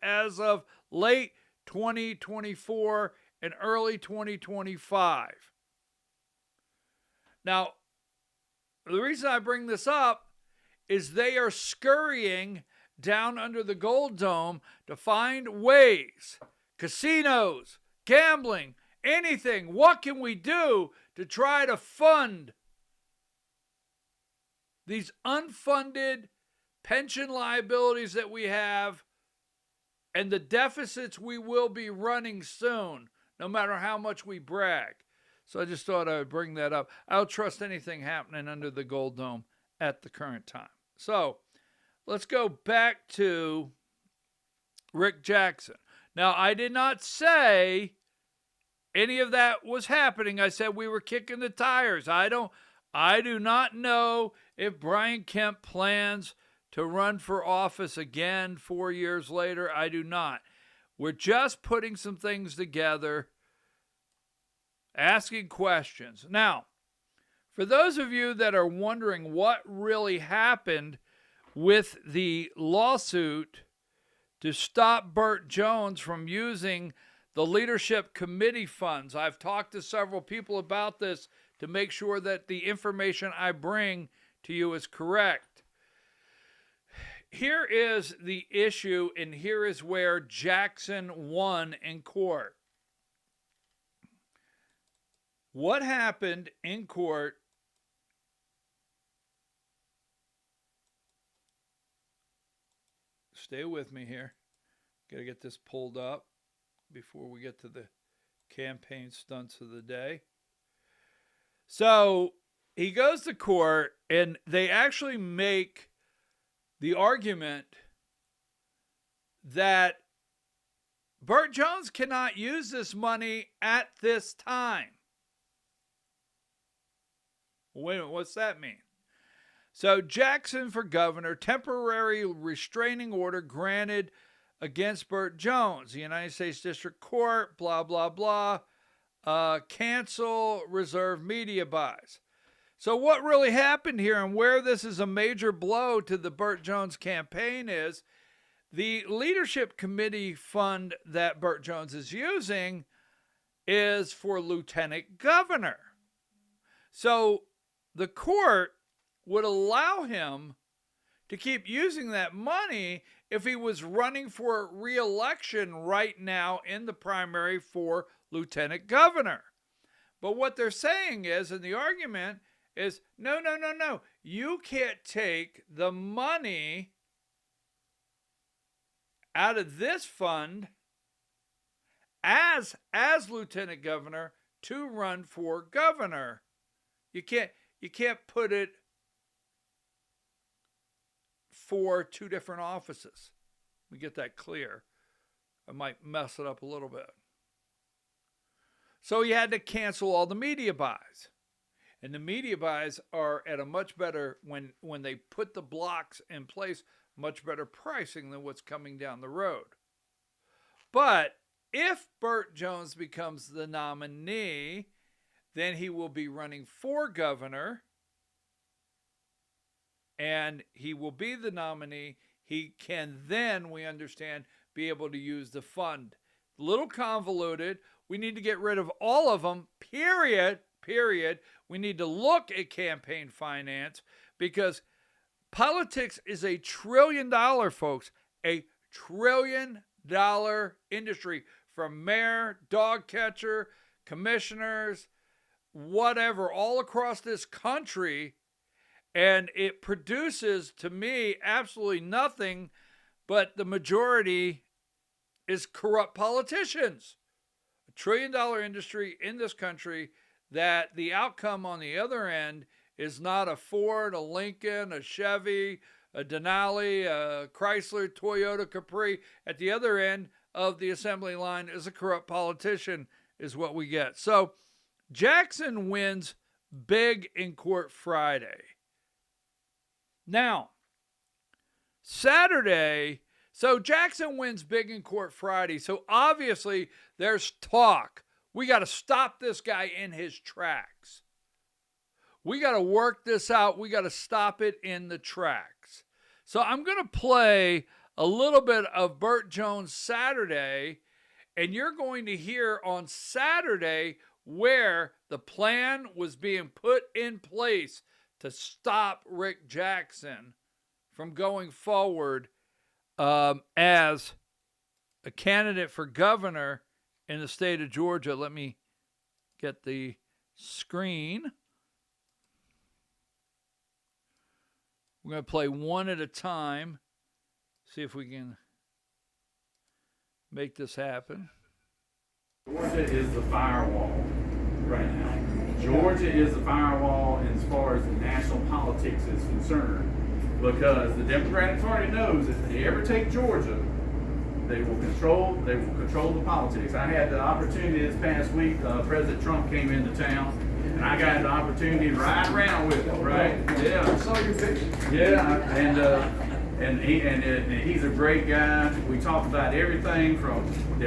as of late 2024 and early 2025. Now, the reason I bring this up is they are scurrying down under the Gold Dome to find ways, casinos, gambling, anything. What can we do to try to fund these unfunded pension liabilities that we have and the deficits we will be running soon, no matter how much we brag? So I just thought I would bring that up. I don't trust anything happening under the Gold Dome at the current time. So let's go back to Rick Jackson. Now, I did not say any of that was happening. I said we were kicking the tires. I do not know if Brian Kemp plans to run for office again 4 years later. I do not. We're just putting some things together, asking questions. Now, for those of you that are wondering what really happened with the lawsuit to stop Burt Jones from using the leadership committee funds, I've talked to several people about this to make sure that the information I bring to you is correct. Here is the issue, and here is where Jackson won in court. What happened in court stay with me here. Got to get this pulled up before we get to the campaign stunts of the day. So he goes to court, and they actually make the argument that Burt Jones cannot use this money at this time. Wait a minute, what's that mean? So Jackson for governor, temporary restraining order granted against Burt Jones. The United States District Court, blah, blah, blah. Cancel reserve media buys. So what really happened here, and where this is a major blow to the Burt Jones campaign, is the leadership committee fund that Burt Jones is using is for lieutenant governor. So the court would allow him to keep using that money if he was running for re-election right now in the primary for lieutenant governor. But what they're saying is, and the argument is, no. You can't take the money out of this fund as lieutenant governor to run for governor. You can't put it for two different offices. Let me get that clear. I might mess it up a little bit. So he had to cancel all the media buys. And the media buys are at a much better, when they put the blocks in place, much better pricing than what's coming down the road. But if Burt Jones becomes the nominee, then he will be running for governor, and he will be the nominee. He can then, we understand, be able to use the fund. A little convoluted. We need to get rid of all of them, period. We need to look at campaign finance, because politics is $1 trillion, folks. $1 trillion industry, from mayor, dog catcher, commissioners, whatever, all across this country. And it produces, to me, absolutely nothing, but the majority is corrupt politicians. $1 trillion industry in this country, that the outcome on the other end is not a Ford, a Lincoln, a Chevy, a Denali, a Chrysler, Toyota, Capri. At the other end of the assembly line is a corrupt politician, is what we get. So Jackson wins big in court Friday. Now, Saturday, so Jackson wins big in court Friday. So obviously there's talk. We got to stop this guy in his tracks. We got to work this out. We got to stop it in the tracks. So I'm going to play a little bit of Burt Jones Saturday, and you're going to hear on Saturday where the plan was being put in place to stop Rick Jackson from going forward as a candidate for governor in the state of Georgia. Let me get the screen. We're going to play one at a time. See if we can make this happen. Georgia is the firewall right now. Georgia is the firewall as far as the national politics is concerned, because the Democratic Party knows if they ever take Georgia, they will control the politics. I had the opportunity this past week. President Trump came into town, and I got the opportunity to ride around with him. Right? Yeah. I saw your picture. Yeah, and he's a great guy. We talked about everything from the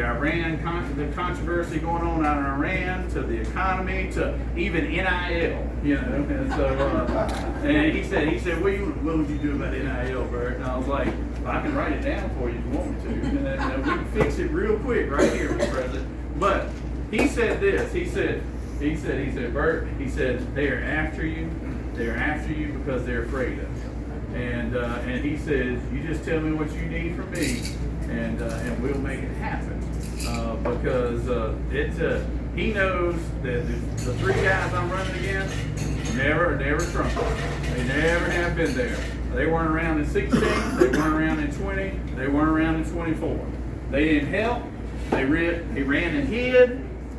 the controversy going on out in Iran, to the economy, to even NIL. You know, and so and he said, what would you do about NIL, Bert? And I was like, well, I can write it down for you if you want me to. And we can fix it real quick right here, Mr. President. But he said this. He said, Bert, he said, they are after you. They're after you because they're afraid of you. And he says, you just tell me what you need from me, and we'll make it happen. Because he knows that the three guys I'm running against never trumpers. They never have been there. They weren't around in 16. They weren't around in 20. They weren't around in 24. They didn't help. They ran and hid,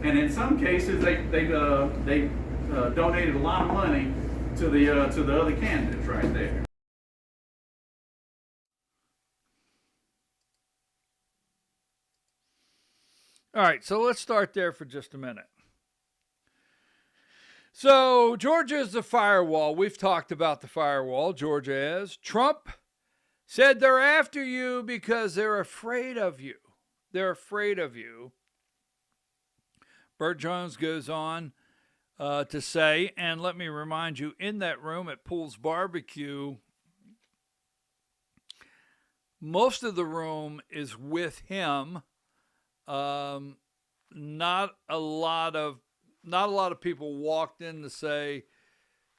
and in some cases they donated a lot of money to the other candidates right there. All right, so let's start there for just a minute. So Georgia is the firewall. We've talked about the firewall. Georgia is. Trump said they're after you because they're afraid of you. They're afraid of you. Burt Jones goes on to say, and let me remind you, in that room at Pool's Barbecue, most of the room is with him. Not a lot of people walked in to say,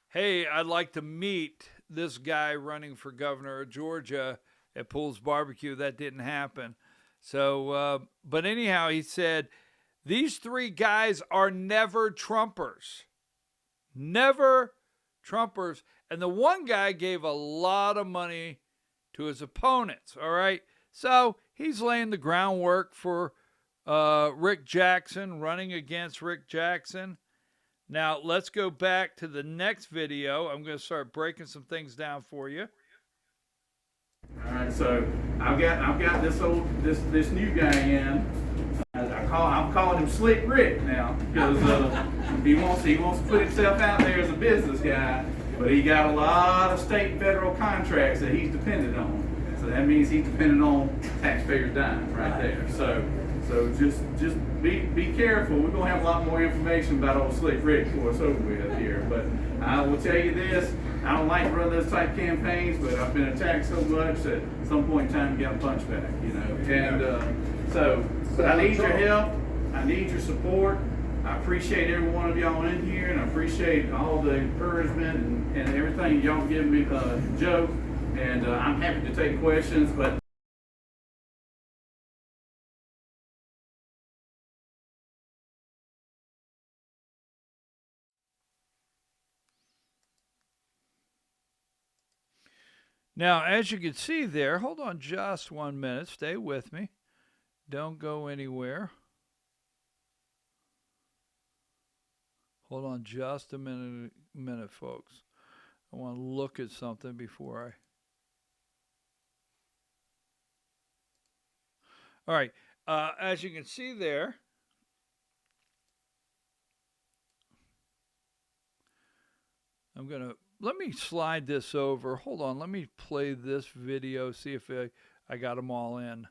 hey, I'd like to meet this guy running for governor of Georgia at Pool's Barbecue. That didn't happen. So, but anyhow, he said, these three guys are never Trumpers. Never Trumpers. And the one guy gave a lot of money to his opponents, all right? So he's laying the groundwork for Rick Jackson, running against Rick Jackson. Now, let's go back to the next video. I'm going to start breaking some things down for you. All right, so I've got this new guy in. I'm calling him Slick Rick now because he wants to put himself out there as a business guy, but he got a lot of state and federal contracts that he's dependent on. So that means he's dependent on taxpayers' dime right there. So just be careful. We're gonna have a lot more information about old Slick Rick before it's over with here. But I will tell you this: I don't like to run those type campaigns, but I've been attacked so much that at some point in time you got a punch back, you know. And but I need your help. I need your support. I appreciate every one of y'all in here, and I appreciate all the encouragement and everything y'all give me, Joe. And I'm happy to take questions, but. Now, as you can see there, hold on just 1 minute. Stay with me. Don't go anywhere. Hold on just a minute, folks. I want to look at something before I... All right. As you can see there, let me slide this over. Hold on. Let me play this video, see if I got them all in.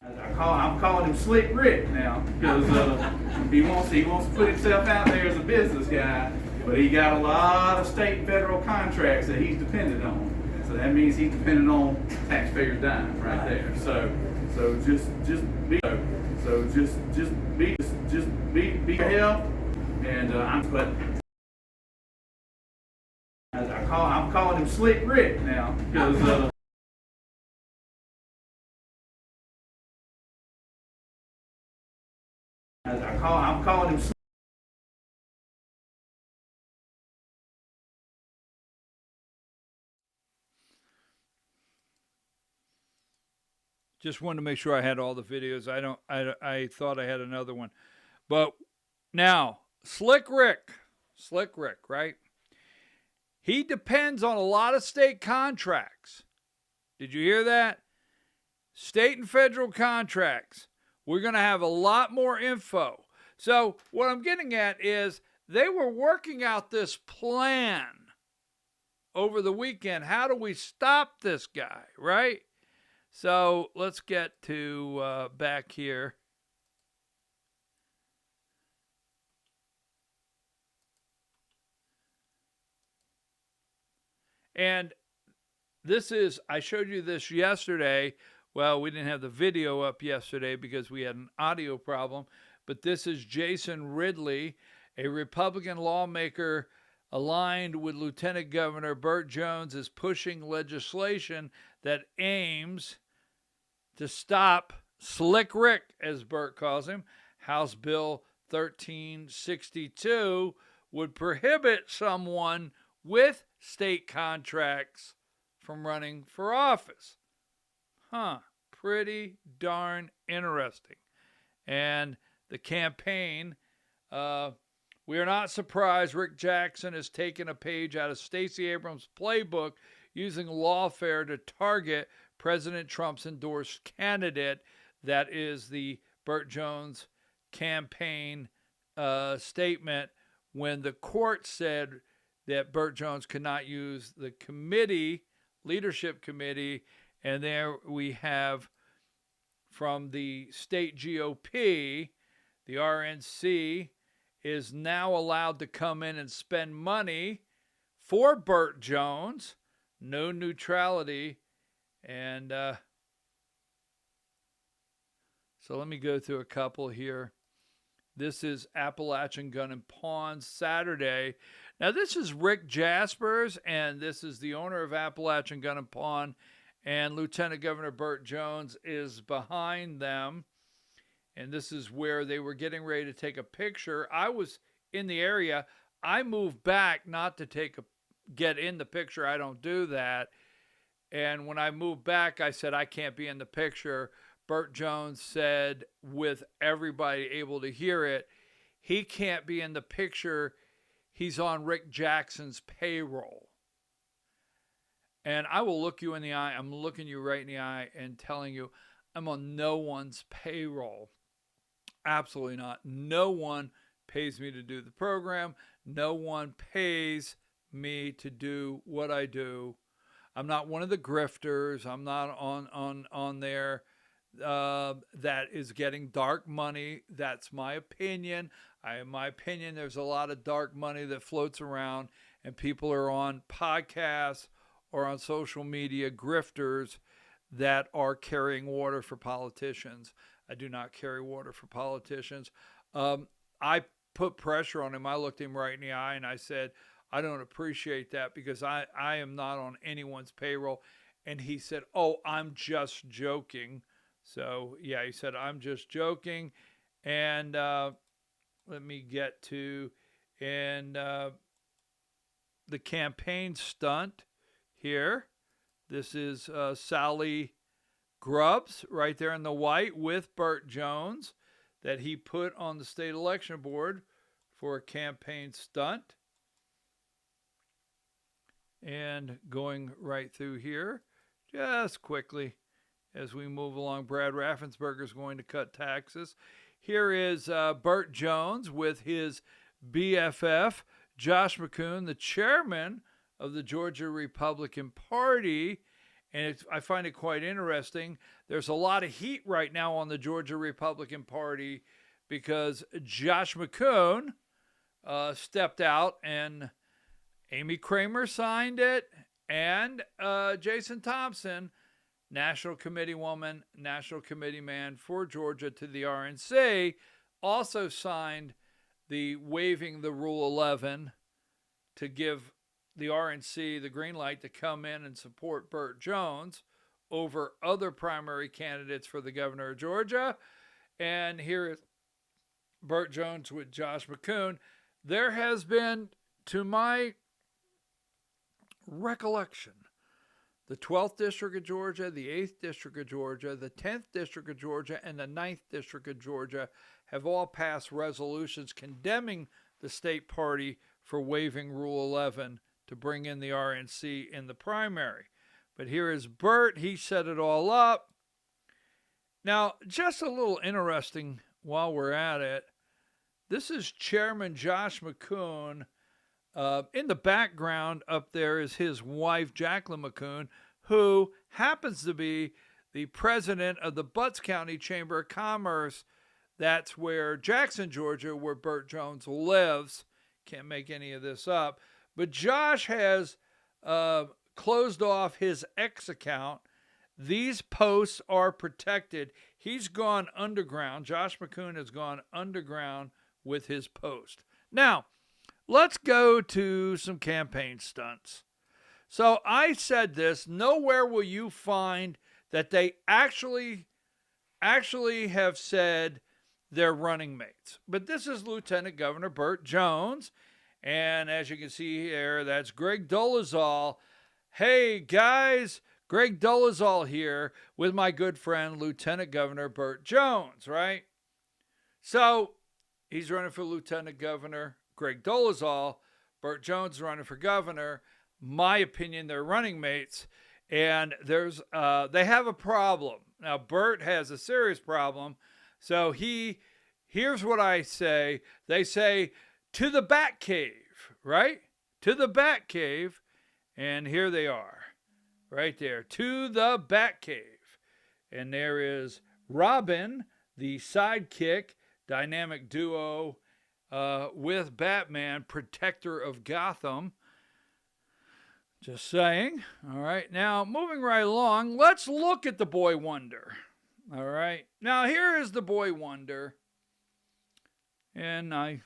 I'm calling him Slick Rick now because he wants to put himself out there as a business guy, but he got a lot of state and federal contracts that he's dependent on. So that means he's dependent on taxpayers' dime right there. So just be help. And I'm calling him Slick Rick now because. I'm calling him. Just wanted to make sure I had all the videos. I thought I had another one, but now Slick Rick, right? He depends on a lot of state contracts. Did you hear that? State and federal contracts. We're going to have a lot more info. So what I'm getting at is they were working out this plan over the weekend. How do we stop this guy, right? So let's get to back here. And this is, I showed you this yesterday. Well, we didn't have the video up yesterday because we had an audio problem, but this is Jason Ridley, a Republican lawmaker aligned with Lieutenant Governor Burt Jones, is pushing legislation that aims to stop Slick Rick, as Burt calls him. House Bill 1362 would prohibit someone with state contracts from running for office. Pretty darn interesting. And the campaign, we are not surprised Rick Jackson has taken a page out of Stacey Abrams' playbook using lawfare to target President Trump's endorsed candidate. That is the Burt Jones campaign statement when the court said that Burt Jones could not use the committee, leadership committee, and there we have from the state GOP, the RNC is now allowed to come in and spend money for Burt Jones, no neutrality, and so let me go through a couple here. This is Appalachian Gun and Pawn Saturday. Now, this is Rick Jaspers, and this is the owner of Appalachian Gun and Pawn, and Lieutenant Governor Burt Jones is behind them. And this is where they were getting ready to take a picture. I was in the area. I moved back not to get in the picture. I don't do that. And when I moved back, I said, I can't be in the picture. Burt Jones said, with everybody able to hear it, he can't be in the picture. He's on Rick Jackson's payroll. And I will look you in the eye. I'm looking you right in the eye and telling you I'm on no one's payroll. Absolutely not. No one pays me to do the program. No one pays me to do what I do. I'm not one of the grifters. I'm not on there that is getting dark money. That's my opinion. In my opinion, there's a lot of dark money that floats around, and people are on podcasts or on social media, grifters that are carrying water for politicians. I do not carry water for politicians. I put pressure on him. I looked him right in the eye and I said, I don't appreciate that because I am not on anyone's payroll. And he said, oh, I'm just joking. So, yeah, he said, I'm just joking. And let me get to the campaign stunt here. This is Sally Grubbs right there in the white with Burt Jones that he put on the state election board for a campaign stunt. And going right through here, just quickly as we move along, Brad Raffensperger is going to cut taxes. Here is Burt Jones with his BFF, Josh McCoon, the chairman of the Georgia Republican Party. And I find it quite interesting. There's a lot of heat right now on the Georgia Republican Party because Josh McCoon stepped out and Amy Kramer signed it, and Jason Thompson, National Committee woman, National Committee man for Georgia to the RNC, also signed the waiving the Rule 11 to give the RNC the green light to come in and support Burt Jones over other primary candidates for the governor of Georgia. And here is Burt Jones with Josh McCoon. There has been, to my recollection, the 12th District of Georgia, the 8th District of Georgia, the 10th District of Georgia, and the 9th District of Georgia have all passed resolutions condemning the state party for waiving Rule 11 to bring in the RNC in the primary. But here is Burt. He set it all up. Now, just a little interesting while we're at it, this is Chairman Josh McCoon. In the background up there is his wife, Jacqueline McCoon, who happens to be the president of the Butts County Chamber of Commerce. That's where Jackson, Georgia, where Burt Jones lives. Can't make any of this up. But Josh has closed off his X account. These posts are protected. He's gone underground. Josh McCoon has gone underground with his post. Now, let's go to some campaign stunts. So I said this, nowhere will you find that they actually have said they're running mates. But this is Lieutenant Governor Burt Jones. And as you can see here, that's Greg Dolezal. Hey guys, Greg Dolezal here with my good friend Lieutenant Governor Burt Jones, right? So he's running for Lieutenant Governor. Greg Dolezal, Burt Jones is running for governor. My opinion, they're running mates. And they have a problem. Now, Burt has a serious problem. So here's what I say. They say, to the Bat Cave, right? To the Bat Cave. And here they are, right there. To the Bat Cave. And there is Robin, the sidekick, dynamic duo with Batman, protector of Gotham. Just saying. All right. Now, moving right along, let's look at the Boy Wonder. All right. Now, here is the Boy Wonder. And I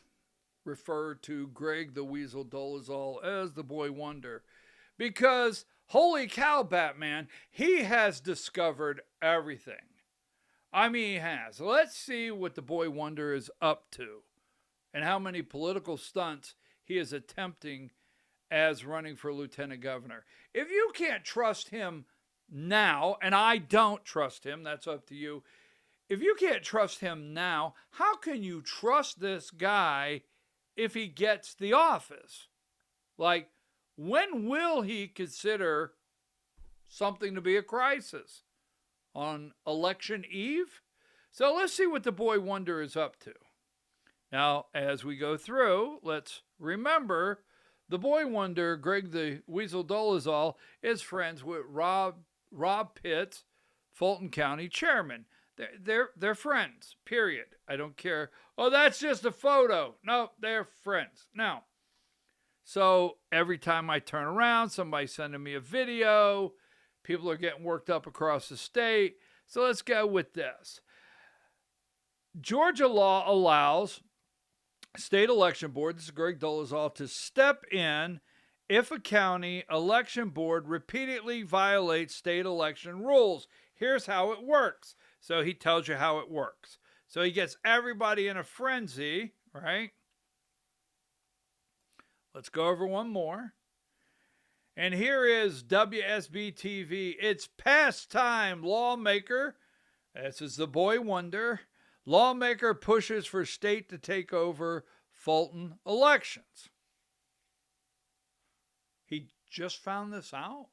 refer to Greg the Weasel Dolezal as the Boy Wonder. Because, holy cow, Batman, he has discovered everything. I mean, he has. Let's see what the Boy Wonder is up to. And how many political stunts he is attempting as running for lieutenant governor. If you can't trust him now, and I don't trust him, that's up to you. If you can't trust him now, how can you trust this guy if he gets the office? Like, when will he consider something to be a crisis? On election eve? So let's see what the Boy Wonder is up to. Now, as we go through, let's remember the Boy Wonder, Greg the Weasel Dolezal, is friends with Rob Pitts, Fulton County chairman. They're friends, period. I don't care. Oh, that's just a photo. No, they're friends. Now, so every time I turn around, somebody's sending me a video. People are getting worked up across the state. So let's go with this. Georgia law allows state election board, this is Greg Dolezal, to step in if a county election board repeatedly violates state election rules. Here's how it works. So he tells you how it works. So he gets everybody in a frenzy, right? Let's go over one more. And here is WSB TV. It's past time, lawmaker. This is the Boy Wonder. Lawmaker pushes for state to take over Fulton elections. He just found this out.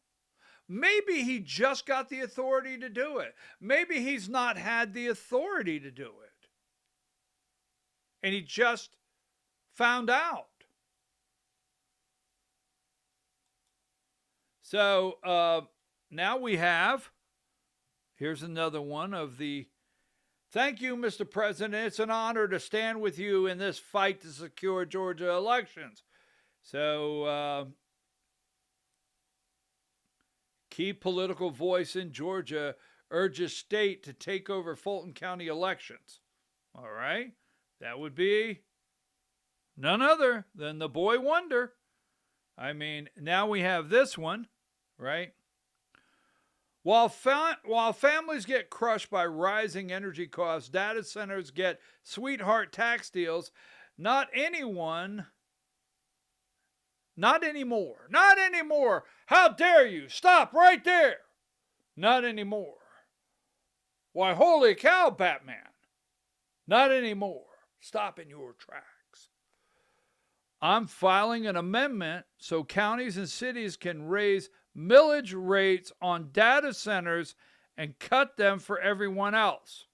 Maybe he just got the authority to do it. Maybe he's not had the authority to do it. And he just found out. So now we have, here's another one of the, thank you, Mr. President. It's an honor to stand with you in this fight to secure Georgia elections. So, key political voice in Georgia urges state to take over Fulton County elections. All right. That would be none other than the Boy Wonder. I mean, now we have this one, right? While families get crushed by rising energy costs, data centers get sweetheart tax deals, not anymore. How dare you? Stop right there. Not anymore. Why, holy cow, Batman. Not anymore. Stop in your tracks. I'm filing an amendment so counties and cities can raise millage rates on data centers and cut them for everyone else.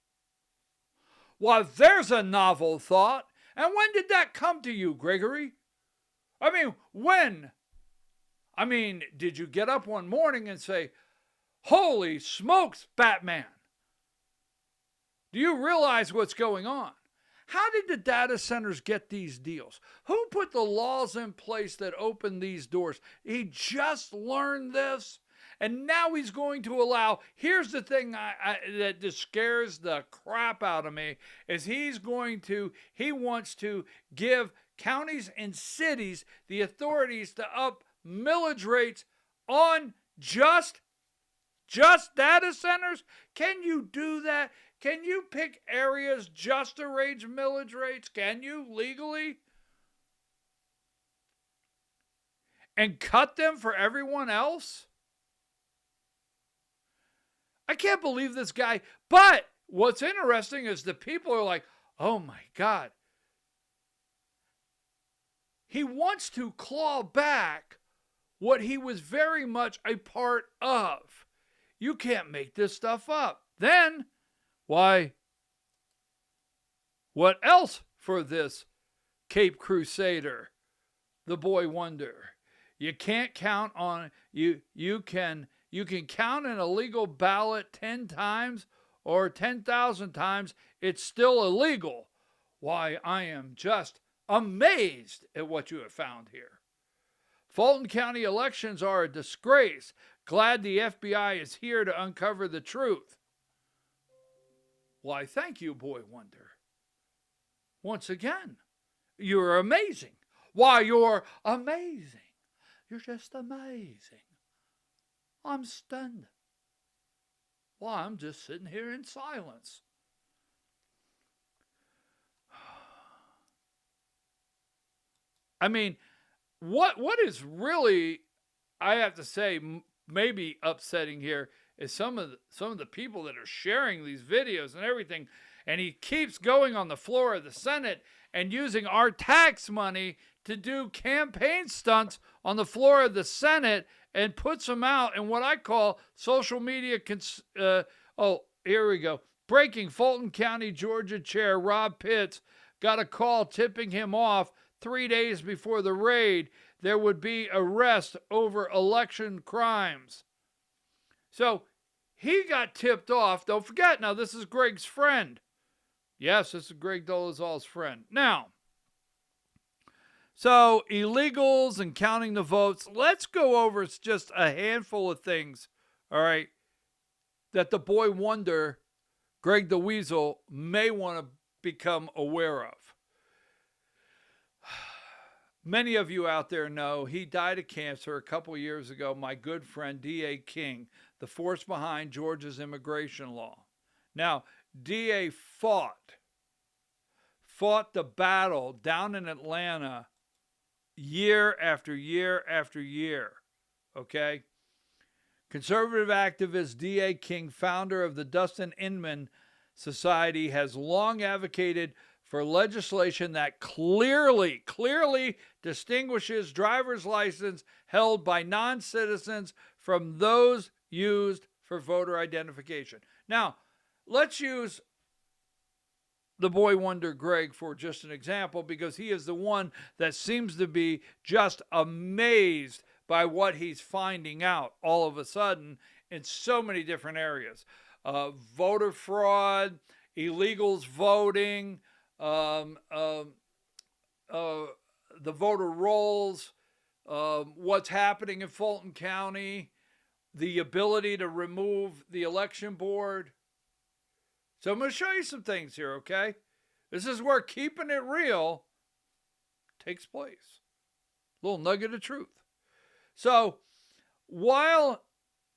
Well, there's a novel thought. And when did that come to you, Gregory? I mean, when? I mean, did you get up one morning and say, holy smokes, Batman? Do you realize what's going on? How did the data centers get these deals? Who put the laws in place that opened these doors? He just learned this, and now he's going to allow, here's the thing that just scares the crap out of me, is he wants to give counties and cities the authorities to up millage rates on just data centers? Can you do that? Can you pick areas just to raise millage rates? Can you legally? And cut them for everyone else? I can't believe this guy. But what's interesting is the people are like, oh my God. He wants to claw back what he was very much a part of. You can't make this stuff up. Then, why? What else for this Cape Crusader, the boy wonder? You can't count on, you can count an illegal ballot 10 times or 10,000 times. It's still illegal. Why, I am just amazed at what you have found here. Fulton County elections are a disgrace. Glad the FBI is here to uncover the truth. Why, thank you, boy wonder. Once again, you're amazing. Why, you're amazing. You're just amazing. I'm stunned. Why, I'm just sitting here in silence. I mean, what is really, I have to say, maybe upsetting here is some of the people that are sharing these videos and everything, and he keeps going on the floor of the Senate and using our tax money to do campaign stunts on the floor of the Senate and puts them out in what I call social media. Here we go. Breaking: Fulton County, Georgia Chair Rob Pitts got a call tipping him off 3 days before the raid there would be arrest over election crimes. So he got tipped off. Don't forget, now this is Greg's friend. Yes, this is Greg Dolezal's friend. Now, so illegals and counting the votes. Let's go over just a handful of things, all right, that the boy wonder, Greg the Weasel, may want to become aware of. Many of you out there know he died of cancer a couple years ago. My good friend D.A. King, the force behind Georgia's immigration law. Now, D.A. fought the battle down in Atlanta year after year after year, okay? Conservative activist D.A. King, founder of the Dustin Inman Society, has long advocated for legislation that clearly distinguishes driver's license held by non-citizens from those used for voter identification. Now, let's use the boy wonder Greg for just an example, because he is the one that seems to be just amazed by what he's finding out all of a sudden in so many different areas. Voter fraud, illegals voting, the voter rolls, what's happening in Fulton County, the ability to remove the election board. So I'm going to show you some things here, okay? This is where keeping it real takes place. Little nugget of truth. So while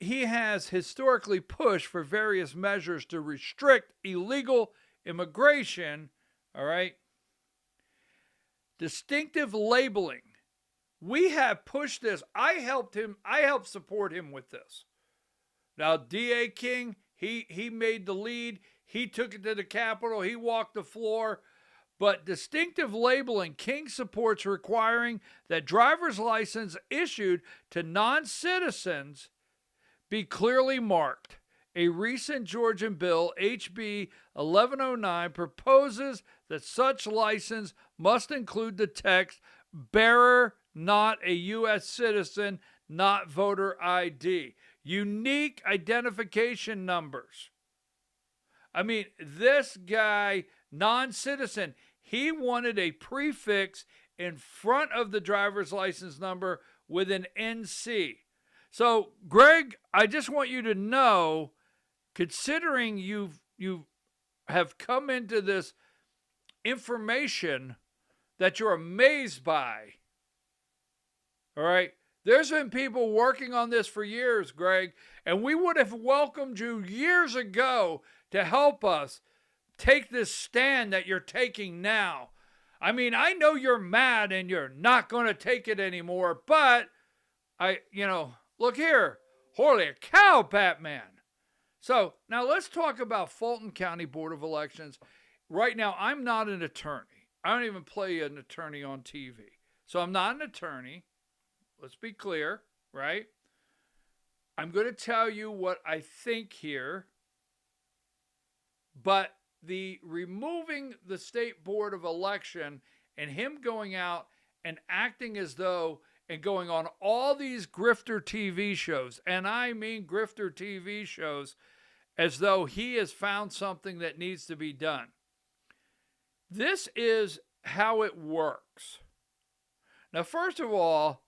he has historically pushed for various measures to restrict illegal immigration, all right, distinctive labeling, we have pushed this. I helped support him with this. Now, D.A. King, he made the lead. He took it to the Capitol. He walked the floor. But distinctive labeling, King supports requiring that driver's license issued to non-citizens be clearly marked. A recent Georgian bill, HB 1109, proposes that such license must include the text, bearer not a U.S. citizen, not voter ID. Unique identification numbers. I mean, this guy, non-citizen, he wanted a prefix in front of the driver's license number with an NC. So, Greg, I just want you to know, considering you have come into this information that you're amazed by. All right? There's been people working on this for years, Greg, and we would have welcomed you years ago to help us take this stand that you're taking now. I mean, I know you're mad and you're not going to take it anymore, but look here. Holy cow, Batman. So now let's talk about Fulton County Board of Elections. Right now, I'm not an attorney. I don't even play an attorney on TV. So I'm not an attorney. Let's be clear, right? I'm going to tell you what I think here, but the removing the state board of election and him going out and acting as though and going on all these grifter TV shows, and I mean grifter TV shows, as though he has found something that needs to be done. This is how it works. Now, first of all,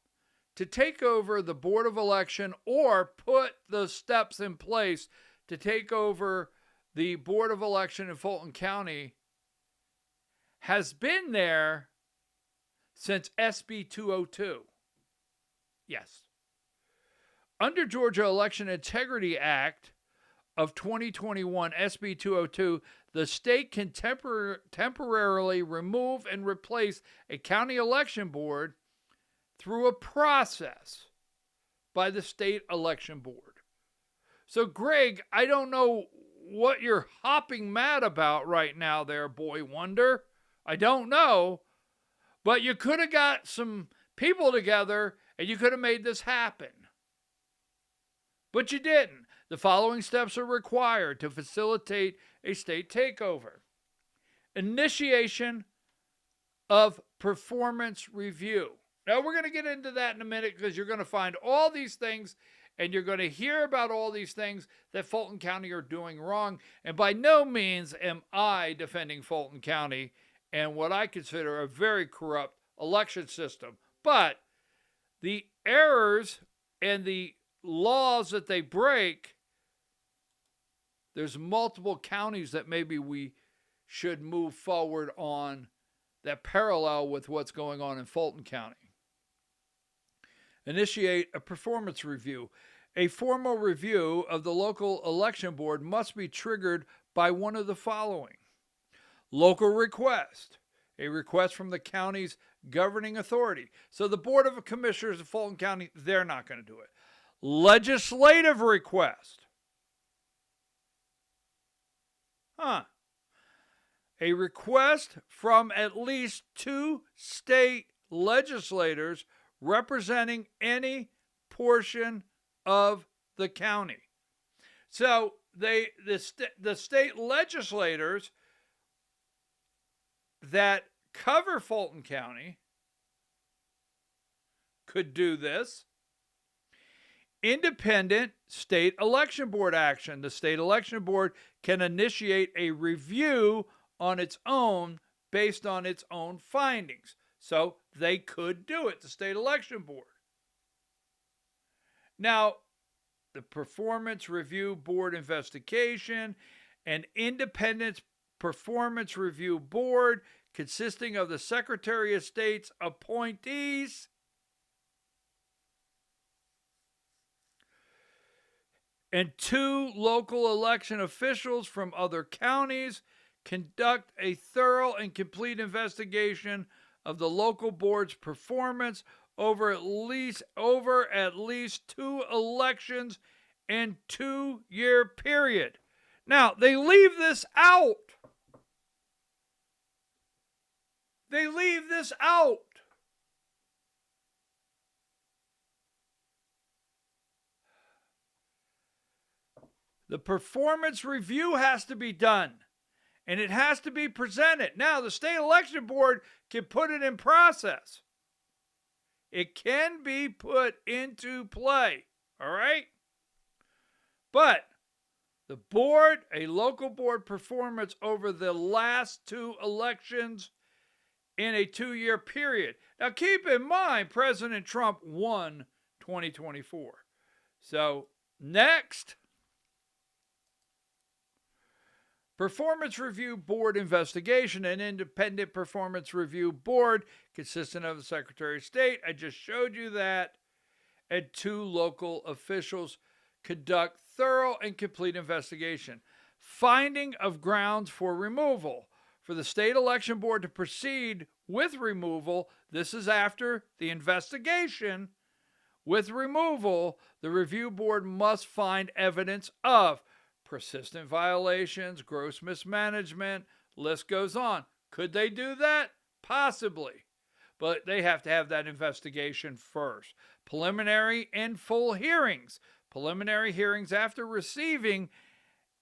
to take over the Board of Election or put the steps in place to take over the Board of Election in Fulton County has been there since SB 202. Yes. Under Georgia Election Integrity Act of 2021, SB 202, the state can temporarily remove and replace a county election board through a process by the state election board. So, Greg, I don't know what you're hopping mad about right now there, boy wonder. I don't know. But you could have got some people together and you could have made this happen. But you didn't. The following steps are required to facilitate a state takeover. Initiation of performance review. Now, we're going to get into that in a minute because you're going to find all these things and you're going to hear about all these things that Fulton County are doing wrong. And by no means am I defending Fulton County and what I consider a very corrupt election system. But the errors and the laws that they break, there's multiple counties that maybe we should move forward on that parallel with what's going on in Fulton County. Initiate a performance review. A formal review of the local election board must be triggered by one of the following. Local request. A request from the county's governing authority. So the Board of Commissioners of Fulton County, they're not going to do it. Legislative request. A request from at least 2 state legislators representing any portion of the county. So the state legislators that cover Fulton County could do this. Independent state election board action. The state election board can initiate a review on its own based on its own findings. So they could do it, the state election board. Now, the Performance Review Board investigation, an independent performance review board consisting of the Secretary of State's appointees and 2 local election officials from other counties conduct a thorough and complete investigation of the local board's performance over at least 2 elections and 2-year period. Now, they leave this out. They leave this out. The performance review has to be done, and it has to be presented. Now, the state election board can put it in process. It can be put into play, all right? But the board, a local board performance over the last 2 elections in a 2-year period. Now, keep in mind, President Trump won 2024. So, next, Performance Review Board investigation. An independent performance review board consisting of the Secretary of State, I just showed you that, and 2 local officials conduct thorough and complete investigation. Finding of grounds for removal. For the state election board to proceed with removal, this is after the investigation. With removal, the review board must find evidence of persistent violations, gross mismanagement, list goes on. Could they do that? Possibly. But they have to have that investigation first. Preliminary and full hearings. Preliminary hearings after receiving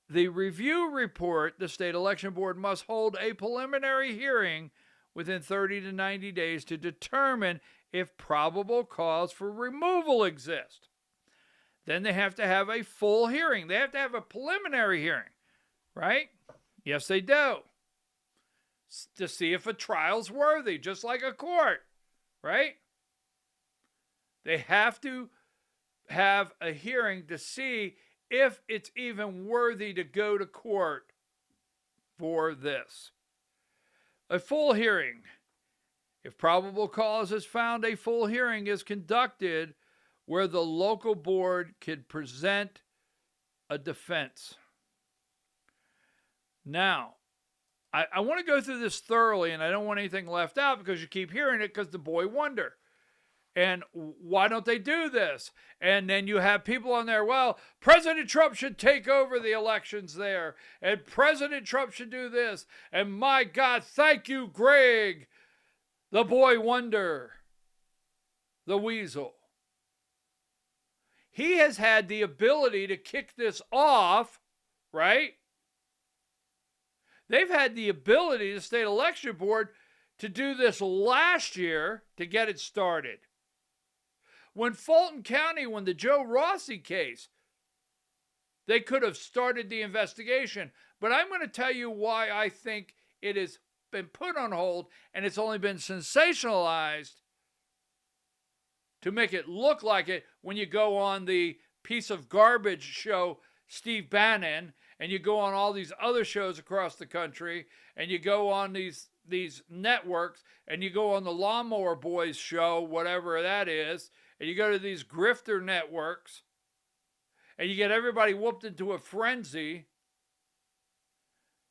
the review report, the state election board must hold a preliminary hearing within 30 to 90 days to determine if probable cause for removal exists. Then they have to have a full hearing. They have to have a preliminary hearing, right? Yes, they do. To see if a trial's worthy, just like a court, right? They have to have a hearing to see if it's even worthy to go to court for this. A full hearing. If probable cause is found, a full hearing is conducted where the local board could present a defense. Now, I want to go through this thoroughly, and I don't want anything left out because you keep hearing it because the boy wonder. And why don't they do this? And then you have people on there, well, President Trump should take over the elections there. And President Trump should do this. And my God, thank you, Greg, the boy wonder, the weasel. He has had the ability to kick this off, right? They've had the ability, the state election board, to do this last year to get it started. When Fulton County, when the Joe Rossi case, they could have started the investigation. But I'm going to tell you why I think it has been put on hold and it's only been sensationalized to make it look like it when you go on the piece of garbage show Steve Bannon, and you go on all these other shows across the country, and you go on these networks, and you go on the Lawnmower Boys show, whatever that is, and you go to these grifter networks, and you get everybody whooped into a frenzy.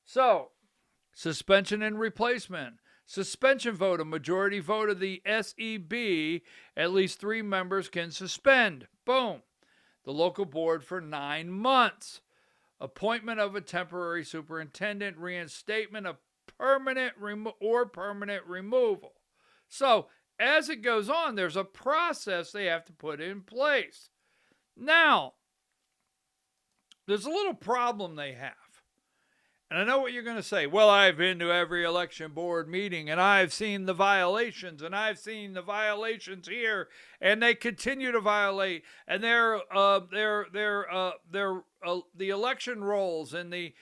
So, suspension and replacement. Suspension vote, a majority vote of the SEB, at least 3 members can suspend. Boom. The local board for 9 months. Appointment of a temporary superintendent, reinstatement of permanent removal. So, as it goes on, there's a process they have to put in place. Now, there's a little problem they have. And I know what you're going to say. Well, I've been to every election board meeting, and I've seen the violations, and I've seen the violations here, and they continue to violate. And they're the election rolls and the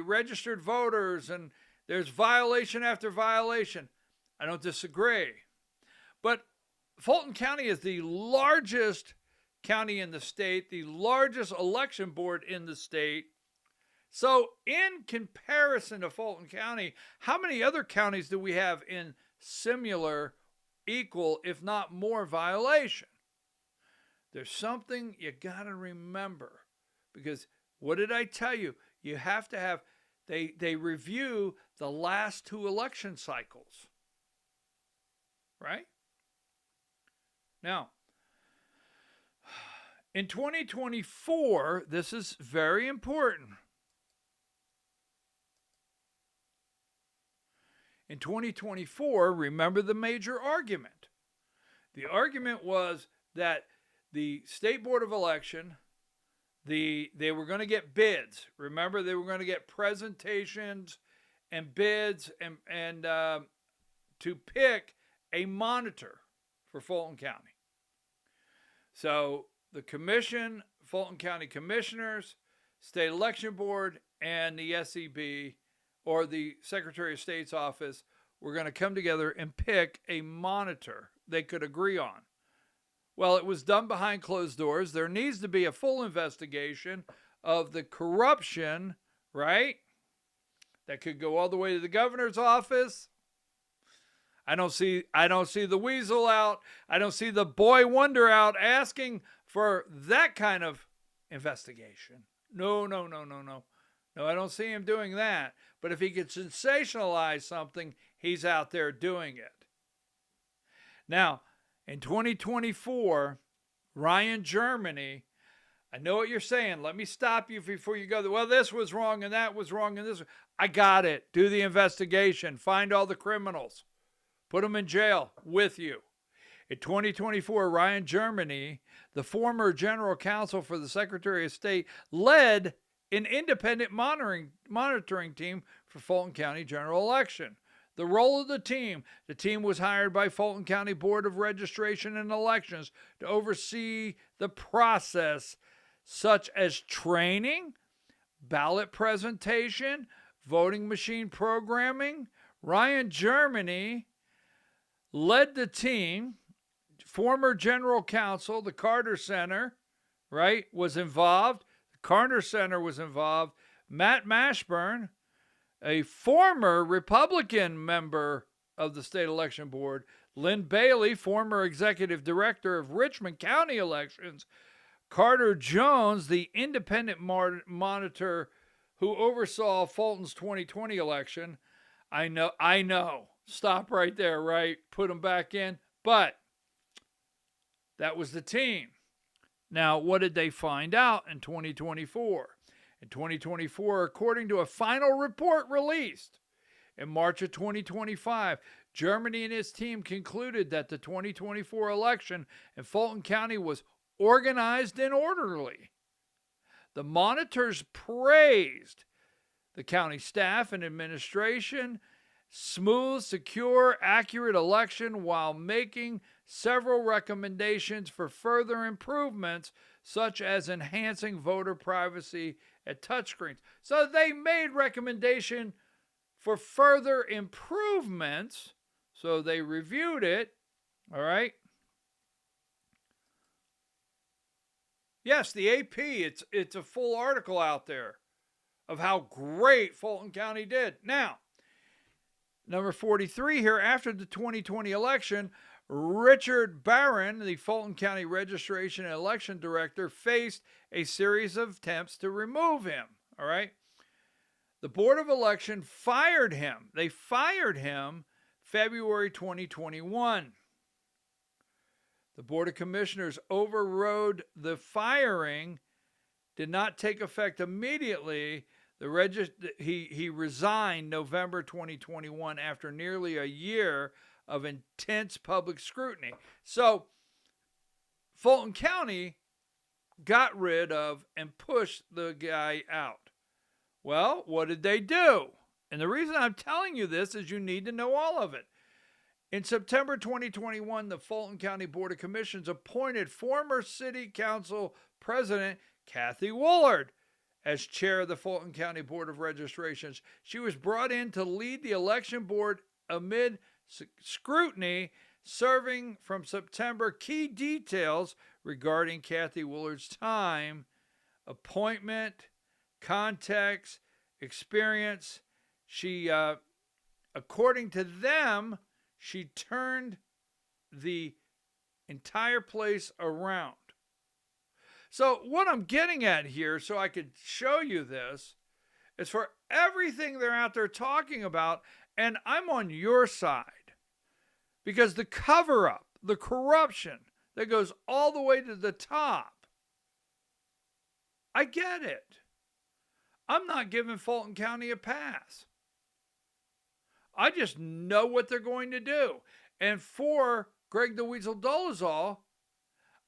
registered voters, and there's violation after violation. I don't disagree, but Fulton County is the largest county in the state, the largest election board in the state. So in comparison to Fulton County, how many other counties do we have in similar, equal, if not more, violation? There's something you got to remember, because what did I tell you? You have to have, they review the last 2 election cycles, right? Now, in 2024, this is very important. In 2024, remember the major argument. The argument was that the State Board of Election, they were going to get bids. Remember, they were going to get presentations and bids and to pick a monitor for Fulton County. So the commission, Fulton County Commissioners, State Election Board, and the SEB, or the Secretary of State's office, were going to come together and pick a monitor they could agree on. Well, it was done behind closed doors. There needs to be a full investigation of the corruption, right? That could go all the way to the governor's office. I don't see the weasel out. I don't see the boy wonder out asking for that kind of investigation. No. No, I don't see him doing that. But if he could sensationalize something, he's out there doing it. Now, in 2024, Ryan Germany, I know what you're saying. Let me stop you before you go, well, this was wrong and that was wrong and this. I got it. Do the investigation. Find all the criminals. Put them in jail with you. In 2024, Ryan Germany, the former general counsel for the Secretary of State, led an independent monitoring team for Fulton County general election. The role of the team was hired by Fulton County Board of Registration and Elections to oversee the process, such as training, ballot presentation, voting machine programming. Ryan Germany led the team. Former general counsel, the Carter Center, right, was involved. The Carter Center was involved. Matt Mashburn, a former Republican member of the state election board. Lynn Bailey, former executive director of Richmond County elections. Carter Jones, the independent monitor who oversaw Fulton's 2020 election. I know. Stop right there, right? Put them back in. But that was the team. Now, what did they find out in 2024? In 2024, according to a final report released in March of 2025, Germany and his team concluded that the 2024 election in Fulton County was organized and orderly. The monitors praised the county staff and administration, smooth, secure, accurate election while making several recommendations for further improvements, such as enhancing voter privacy at touchscreens. So they made recommendation for further improvements. So they reviewed it. All right. Yes, the AP, it's a full article out there of how great Fulton County did. Now, number 43 here, after the 2020 election, Richard Barron, the Fulton County Registration and Election Director, faced a series of attempts to remove him. All right. The Board of Election fired him. They fired him February 2021. The Board of Commissioners overrode the firing, did not take effect immediately. He resigned November 2021 after nearly a year of intense public scrutiny. So Fulton County got rid of and pushed the guy out. Well, what did they do? And the reason I'm telling you this is you need to know all of it. In September 2021, the Fulton County Board of Commissioners appointed former City Council President Kathy Woolard as chair of the Fulton County Board of Registrations. She was brought in to lead the election board amid scrutiny, serving from September. Key details regarding Kathy Woolard's time, appointment, context, experience. She, according to them, she turned the entire place around. So what I'm getting at here, so I could show you this, is for everything they're out there talking about, and I'm on your side, because the cover-up, the corruption that goes all the way to the top, I get it. I'm not giving Fulton County a pass. I just know what they're going to do. And for Greg the Weasel Dolezal,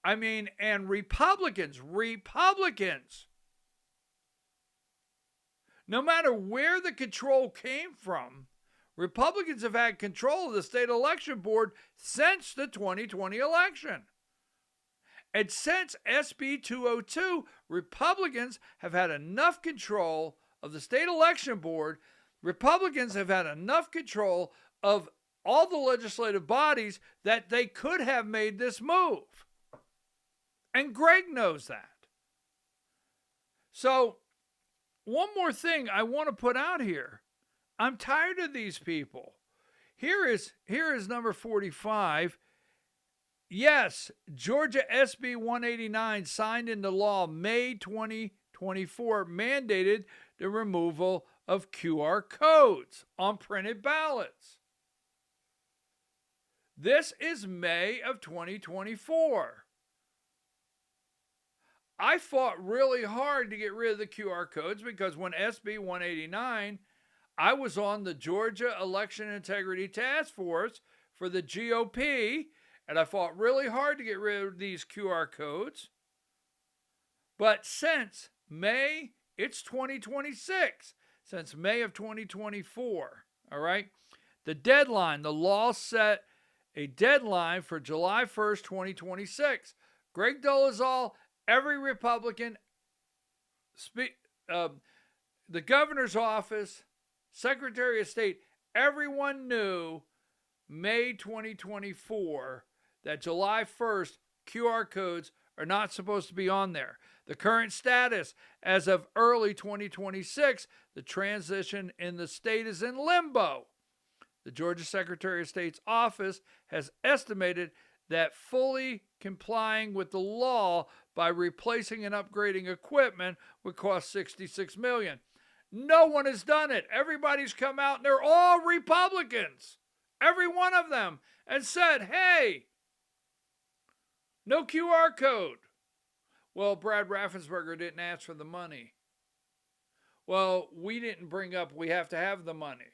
and Republicans, no matter where the control came from, Republicans have had control of the state election board since the 2020 election. And since SB 202, Republicans have had enough control of the state election board. Republicans have had enough control of all the legislative bodies that they could have made this move. And Greg knows that. So one more thing I want to put out here. I'm tired of these people. Here is number 45. Yes, Georgia SB 189 signed into law May 2024 mandated the removal of QR codes on printed ballots. This is May of 2024. I fought really hard to get rid of the QR codes because when SB 189, I was on the Georgia Election Integrity Task Force for the GOP, and I fought really hard to get rid of these QR codes. But since May, it's 2026, since May of 2024, all right? The law set a deadline for July 1st, 2026. Greg Dolezal, every Republican, the governor's office, Secretary of State, everyone knew May 2024 that July 1st QR codes are not supposed to be on there. The current status as of early 2026, the transition in the state is in limbo. The Georgia Secretary of State's office has estimated that fully complying with the law by replacing and upgrading equipment would cost $66 million. No one has done it. Everybody's come out, and they're all Republicans, every one of them, and said, hey, no QR code. Well, Brad Raffensperger didn't ask for the money. Well, we didn't bring up we have to have the money.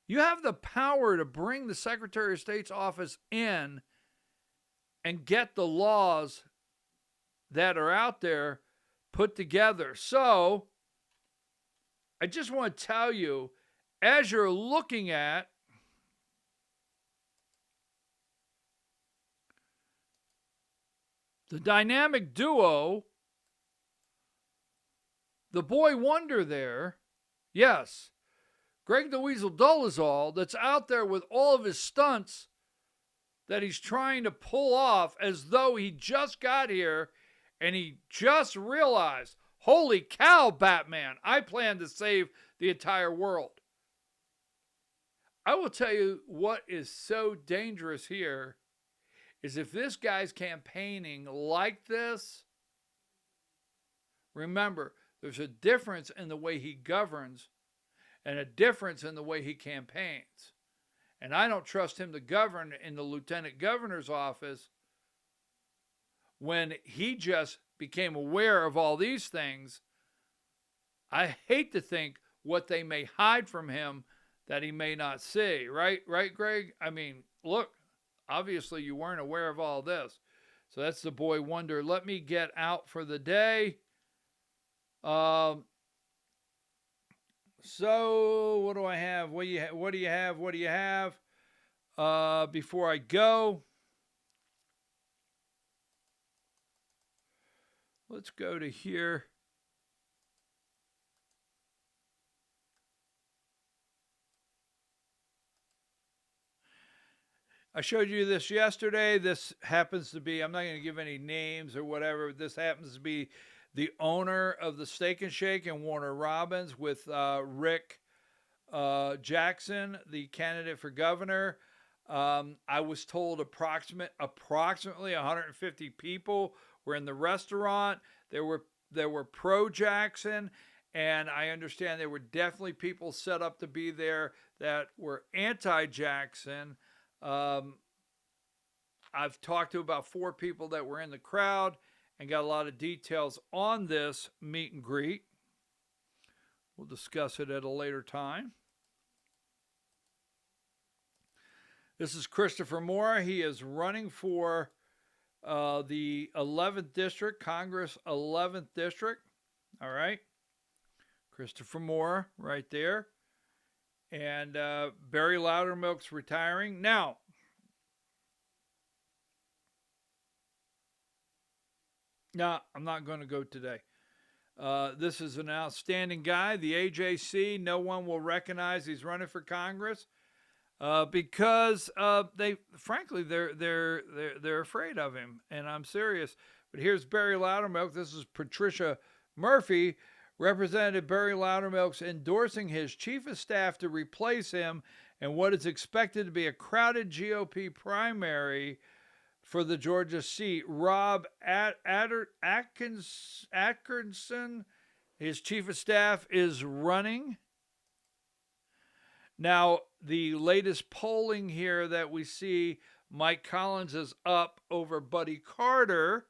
You have the power to bring the Secretary of State's office in and get the laws that are out there put together. So, I just want to tell you, as you're looking at the dynamic duo, the boy wonder there, yes, Greg the Weasel Dolezal, that's out there with all of his stunts that he's trying to pull off as though he just got here and he just realized, holy cow, Batman, I plan to save the entire world. I will tell you what is so dangerous here is if this guy's campaigning like this, remember, there's a difference in the way he governs and a difference in the way he campaigns. And I don't trust him to govern in the lieutenant governor's office when he just became aware of all these things. I hate to think what they may hide from him that he may not see. Right, Greg? I mean, look, obviously you weren't aware of all this. So that's the boy wonder. Let me get out for the day. So what do I have? What do you have? Before I go, let's go to here. I showed you this yesterday. This happens to be, I'm not going to give any names or whatever. This happens to be the owner of the Steak and Shake in Warner Robins with Rick Jackson, the candidate for governor. I was told approximately 150 people were in the restaurant. There were pro Jackson, and I understand there were definitely people set up to be there that were anti Jackson. I've talked to about 4 people that were in the crowd and got a lot of details on this meet and greet. We'll discuss it at a later time. This is Christopher Moore. He is running for the 11th District, Congress 11th District. All right. Christopher Moore right there. And Barry Loudermilk's retiring. Now, no, I'm not going to go today. This is an outstanding guy. The AJC, no one will recognize he's running for Congress because they're afraid of him, and I'm serious. But here's Barry Loudermilk. This is Patricia Murphy Representative Barry Loudermilk's endorsing his chief of staff to replace him in what is expected to be a crowded GOP primary for the Georgia seat. Rob Atkinson, his chief of staff, is running. Now, the latest polling here that we see, Mike Collins is up over Buddy Carter.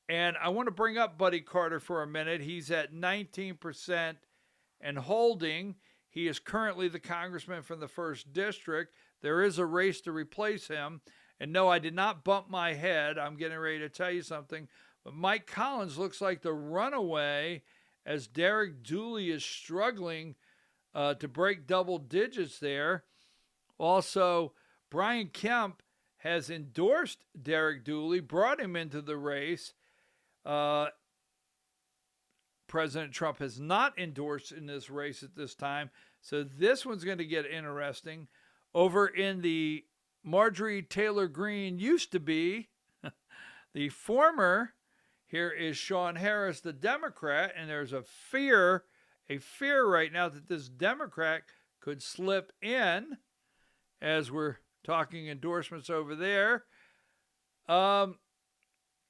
And I want to bring up Buddy Carter for a minute. He's at 19% and holding. He is currently the congressman from the 1st District. There is a race to replace him. And no, I did not bump my head. I'm getting ready to tell you something. But Mike Collins looks like the runaway as Derek Dooley is struggling to break double digits there. Also, Brian Kemp has endorsed Derek Dooley, brought him into the race. President Trump has not endorsed in this race at this time. So this one's going to get interesting. Over in the Marjorie Taylor Greene used to be, the former, here is Sean Harris, the Democrat, and there's a fear right now that this Democrat could slip in as we're talking endorsements over there.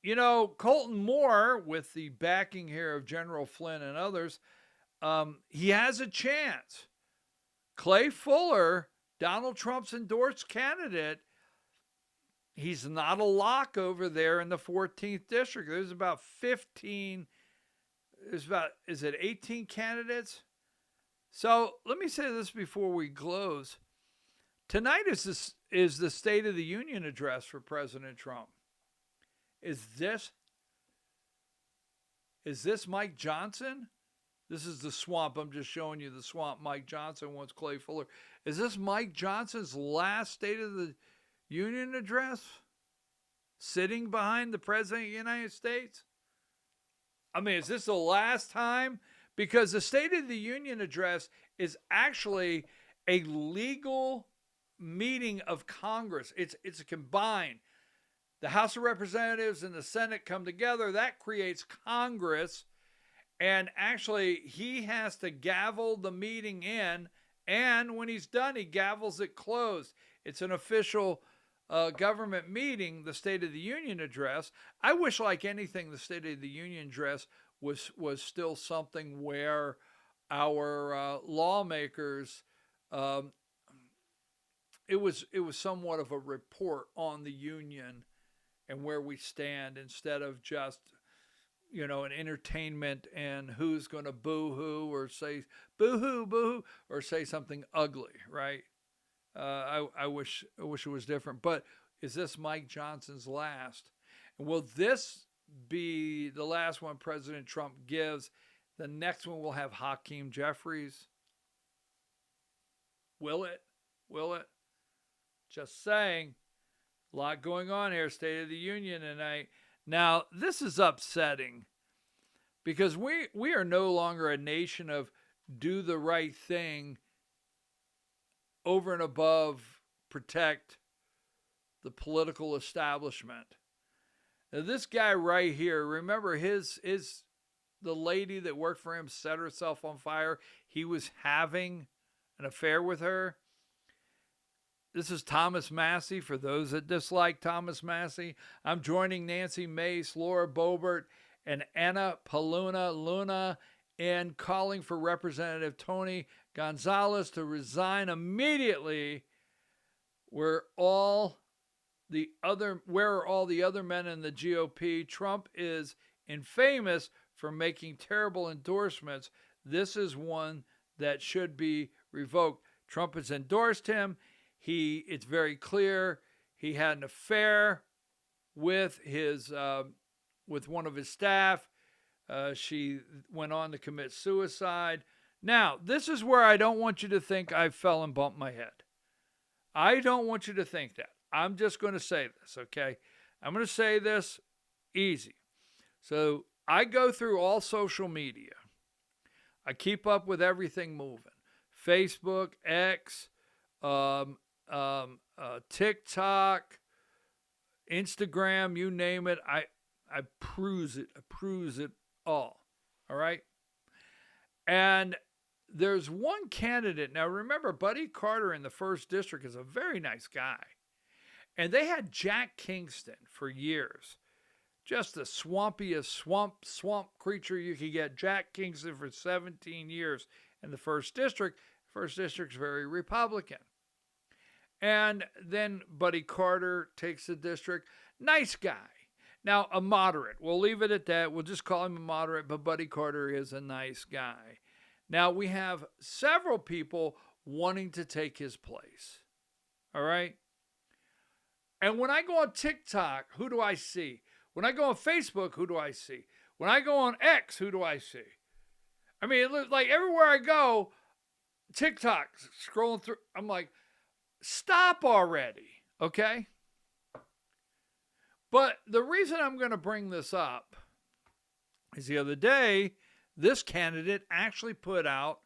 You know, Colton Moore, with the backing here of General Flynn and others, he has a chance. Clay Fuller, Donald Trump's endorsed candidate, he's not a lock over there in the 14th District. There's about 15, is it 18 candidates? So let me say this before we close. Tonight is the State of the Union address for President Trump. Is this Mike Johnson? This is the swamp. I'm just showing you the swamp Mike Johnson wants Clay Fuller. Is this Mike Johnson's last State of the Union address? Sitting behind the President of the United States? I mean, is this the last time? Because the State of the Union address is actually a legal meeting of Congress. It's a combined. The House of Representatives and the Senate come together. That creates Congress. And actually, he has to gavel the meeting in. And when he's done, he gavels it closed. It's an official government meeting, the State of the Union address. I wish, like anything, the State of the Union address was still something where our lawmakers, it was somewhat of a report on the union and where we stand, instead of just, you know, an entertainment and who's going to boo-hoo or say boo-hoo, boo-hoo, or say something ugly, right? I wish it was different. But is this Mike Johnson's last? And will this be the last one President Trump gives? The next one will have Hakeem Jeffries. Will it? Will it? Just saying. A lot going on here, State of the Union tonight. Now, this is upsetting because we are no longer a nation of do the right thing over and above protect the political establishment. Now, this guy right here, remember the lady that worked for him set herself on fire. He was having an affair with her. This is Thomas Massey. For those that dislike Thomas Massey, I'm joining Nancy Mace, Laura Boebert, and Anna Paluna Luna in calling for Representative Tony Gonzalez to resign immediately. Where are all the other men in the GOP? Trump is infamous for making terrible endorsements. This is one that should be revoked. Trump has endorsed him. It's very clear he had an affair with with one of his staff. She went on to commit suicide. Now, this is where I don't want you to think I fell and bumped my head. I don't want you to think that. I'm just going to say this, okay? I'm going to say this easy. So I go through all social media. I keep up with everything moving. Facebook, X, TikTok, Instagram, you name it. I peruse it all. All right. And there's one candidate. Now, remember, Buddy Carter in the 1st District is a very nice guy. And they had Jack Kingston for years. Just the swampiest swamp creature you could get. Jack Kingston for 17 years in the 1st District. 1st District's very Republican. And then Buddy Carter takes the district. Nice guy. Now, a moderate. We'll leave it at that. We'll just call him a moderate, but Buddy Carter is a nice guy. Now, we have several people wanting to take his place. All right? And when I go on TikTok, who do I see? When I go on Facebook, who do I see? When I go on X, who do I see? I mean, it looks like everywhere I go, TikTok, scrolling through, I'm like, stop already, okay? But the reason I'm going to bring this up is the other day, this candidate actually put out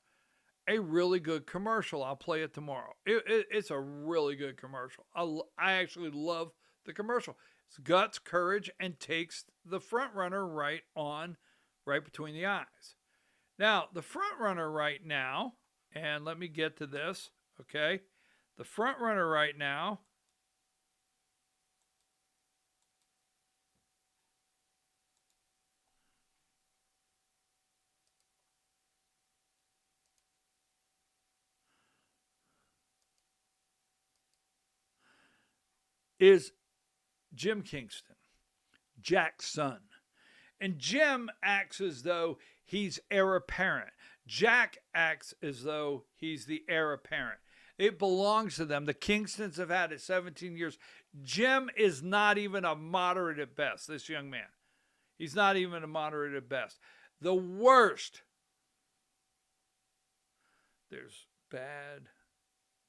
a really good commercial. I'll play it tomorrow. It's a really good commercial. I actually love the commercial. It's guts, courage, and takes the front runner right between the eyes. Now, the front runner right now, and let me get to this, okay? The front runner right now is Jim Kingston, Jack's son. And Jim acts as though he's heir apparent. Jack acts as though he's the heir apparent. It belongs to them. The Kingstons have had it 17 years. Jim is not even a moderate at best, this young man. He's not even a moderate at best. The worst. There's bad.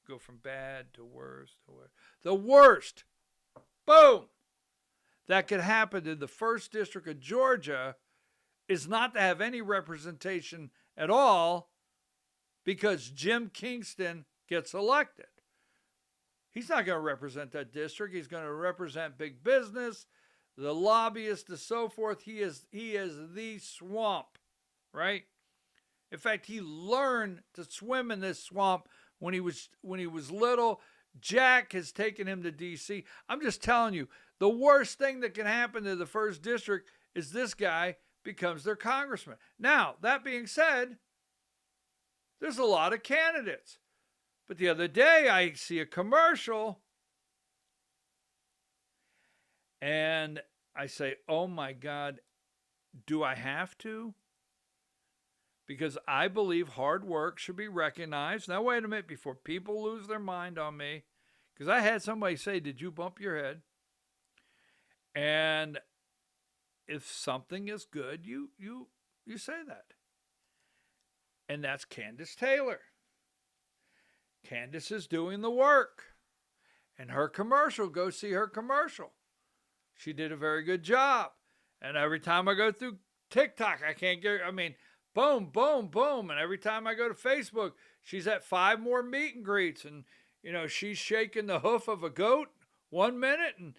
Go from bad to worst to worst. The worst. Boom. That could happen in the 1st District of Georgia is not to have any representation at all because Jim Kingston gets elected. He's not going to represent that district. He's going to represent big business, the lobbyists, and so forth. He is the swamp, right? In fact, he learned to swim in this swamp when he was little. Jack has taken him to D.C. I'm just telling you, the worst thing that can happen to the 1st District is this guy becomes their congressman. Now, that being said, there's a lot of candidates. But the other day, I see a commercial, and I say, oh my God, do I have to? Because I believe hard work should be recognized. Now, wait a minute, before people lose their mind on me, because I had somebody say, did you bump your head? And if something is good, you say that. And that's Candace Taylor. Candace is doing the work. And her commercial, go see her commercial. She did a very good job. And every time I go through TikTok, I can't get, boom, boom, boom. And every time I go to Facebook, she's at 5 more meet and greets. And, she's shaking the hoof of a goat 1 minute. And,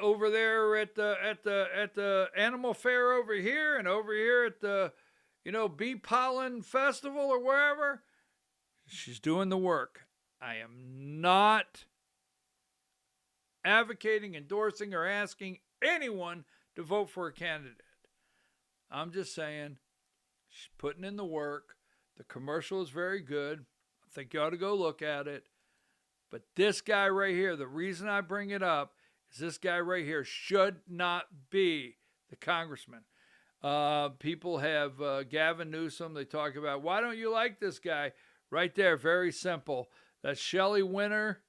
over there at the animal fair over here and over here at the, bee pollen festival or wherever. She's doing the work. I am not advocating, endorsing, or asking anyone to vote for a candidate. I'm just saying she's putting in the work. The commercial is very good. I think you ought to go look at it. But this guy right here, the reason I bring it up is this guy right here should not be the congressman. People have Gavin Newsom. They talk about, why don't you like this guy? Right there, very simple. That's Shelley Winter.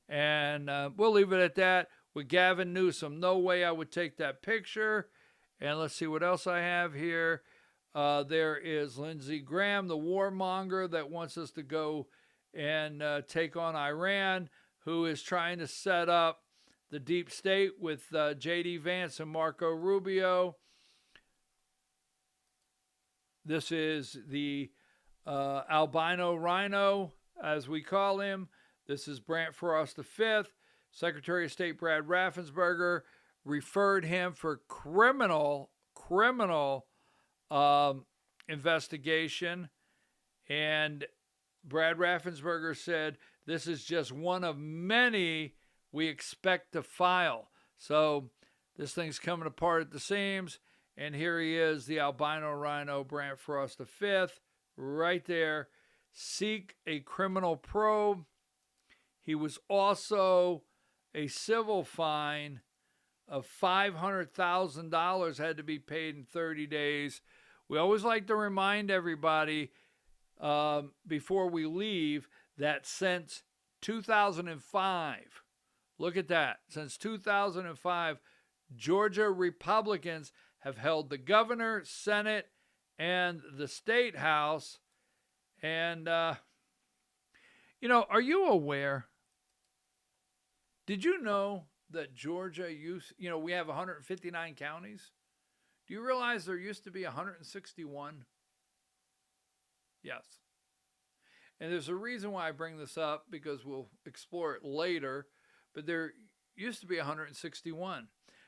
And we'll leave it at that. With Gavin Newsom, no way I would take that picture. And let's see what else I have here. There is Lindsey Graham, the warmonger that wants us to go and take on Iran, who is trying to set up the deep state with J.D. Vance and Marco Rubio. This is the albino rhino, as we call him. This is Brant Frost V. Secretary of State Brad Raffensperger referred him for criminal investigation, and Brad Raffensperger said this is just one of many we expect to file. So this thing's coming apart at the seams, and here he is, the albino rhino, Brant Frost V, right there. Seek a criminal probe. He was also a civil fine of $500,000 had to be paid in 30 days. We always like to remind everybody before we leave that since 2005, look at that, since 2005, Georgia Republicans have held the governor, Senate, and the state house. And, you know, are you aware? Did you know that Georgia we have 159 counties? Do you realize there used to be 161? Yes. And there's a reason why I bring this up, because we'll explore it later, but there used to be 161.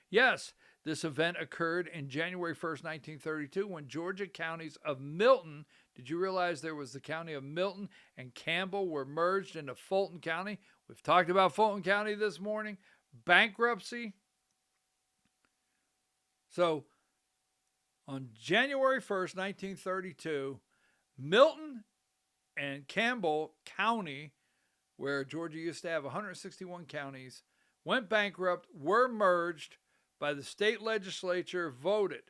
Yes, this event occurred in January 1st, 1932, when Georgia counties of Milton, did you realize there was the county of Milton and Campbell were merged into Fulton County? We've talked about Fulton County this morning. Bankruptcy. So on January 1st, 1932, Milton and Campbell County, where Georgia used to have 161 counties, went bankrupt, were merged by the state legislature, voted,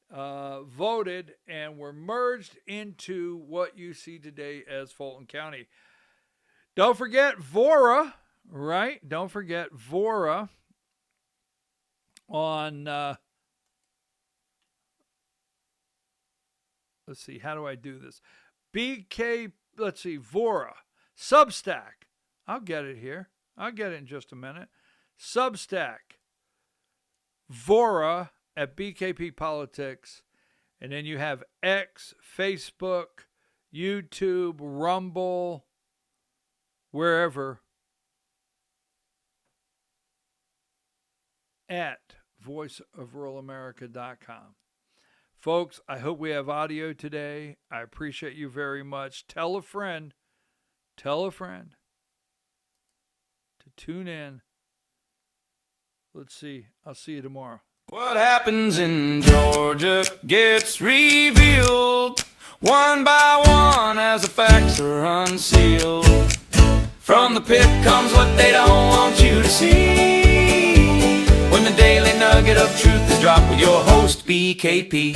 and were merged into what you see today as Fulton County. Don't forget Vora, right? Don't forget Vora on, let's see, how do I do this? Vora, Substack. I'll get it here. I'll get it in just a minute. Substack, Vora at BKP Politics. And then you have X, Facebook, YouTube, Rumble, wherever, at voiceofruralamerica.com. Folks, I hope we have audio today. I appreciate you very much. Tell a friend to tune in. Let's see. I'll see you tomorrow. What happens in Georgia gets revealed one by one as the facts are unsealed. From the pit comes what they don't want you to see. When the daily nugget of truth is dropped with your host, BKP.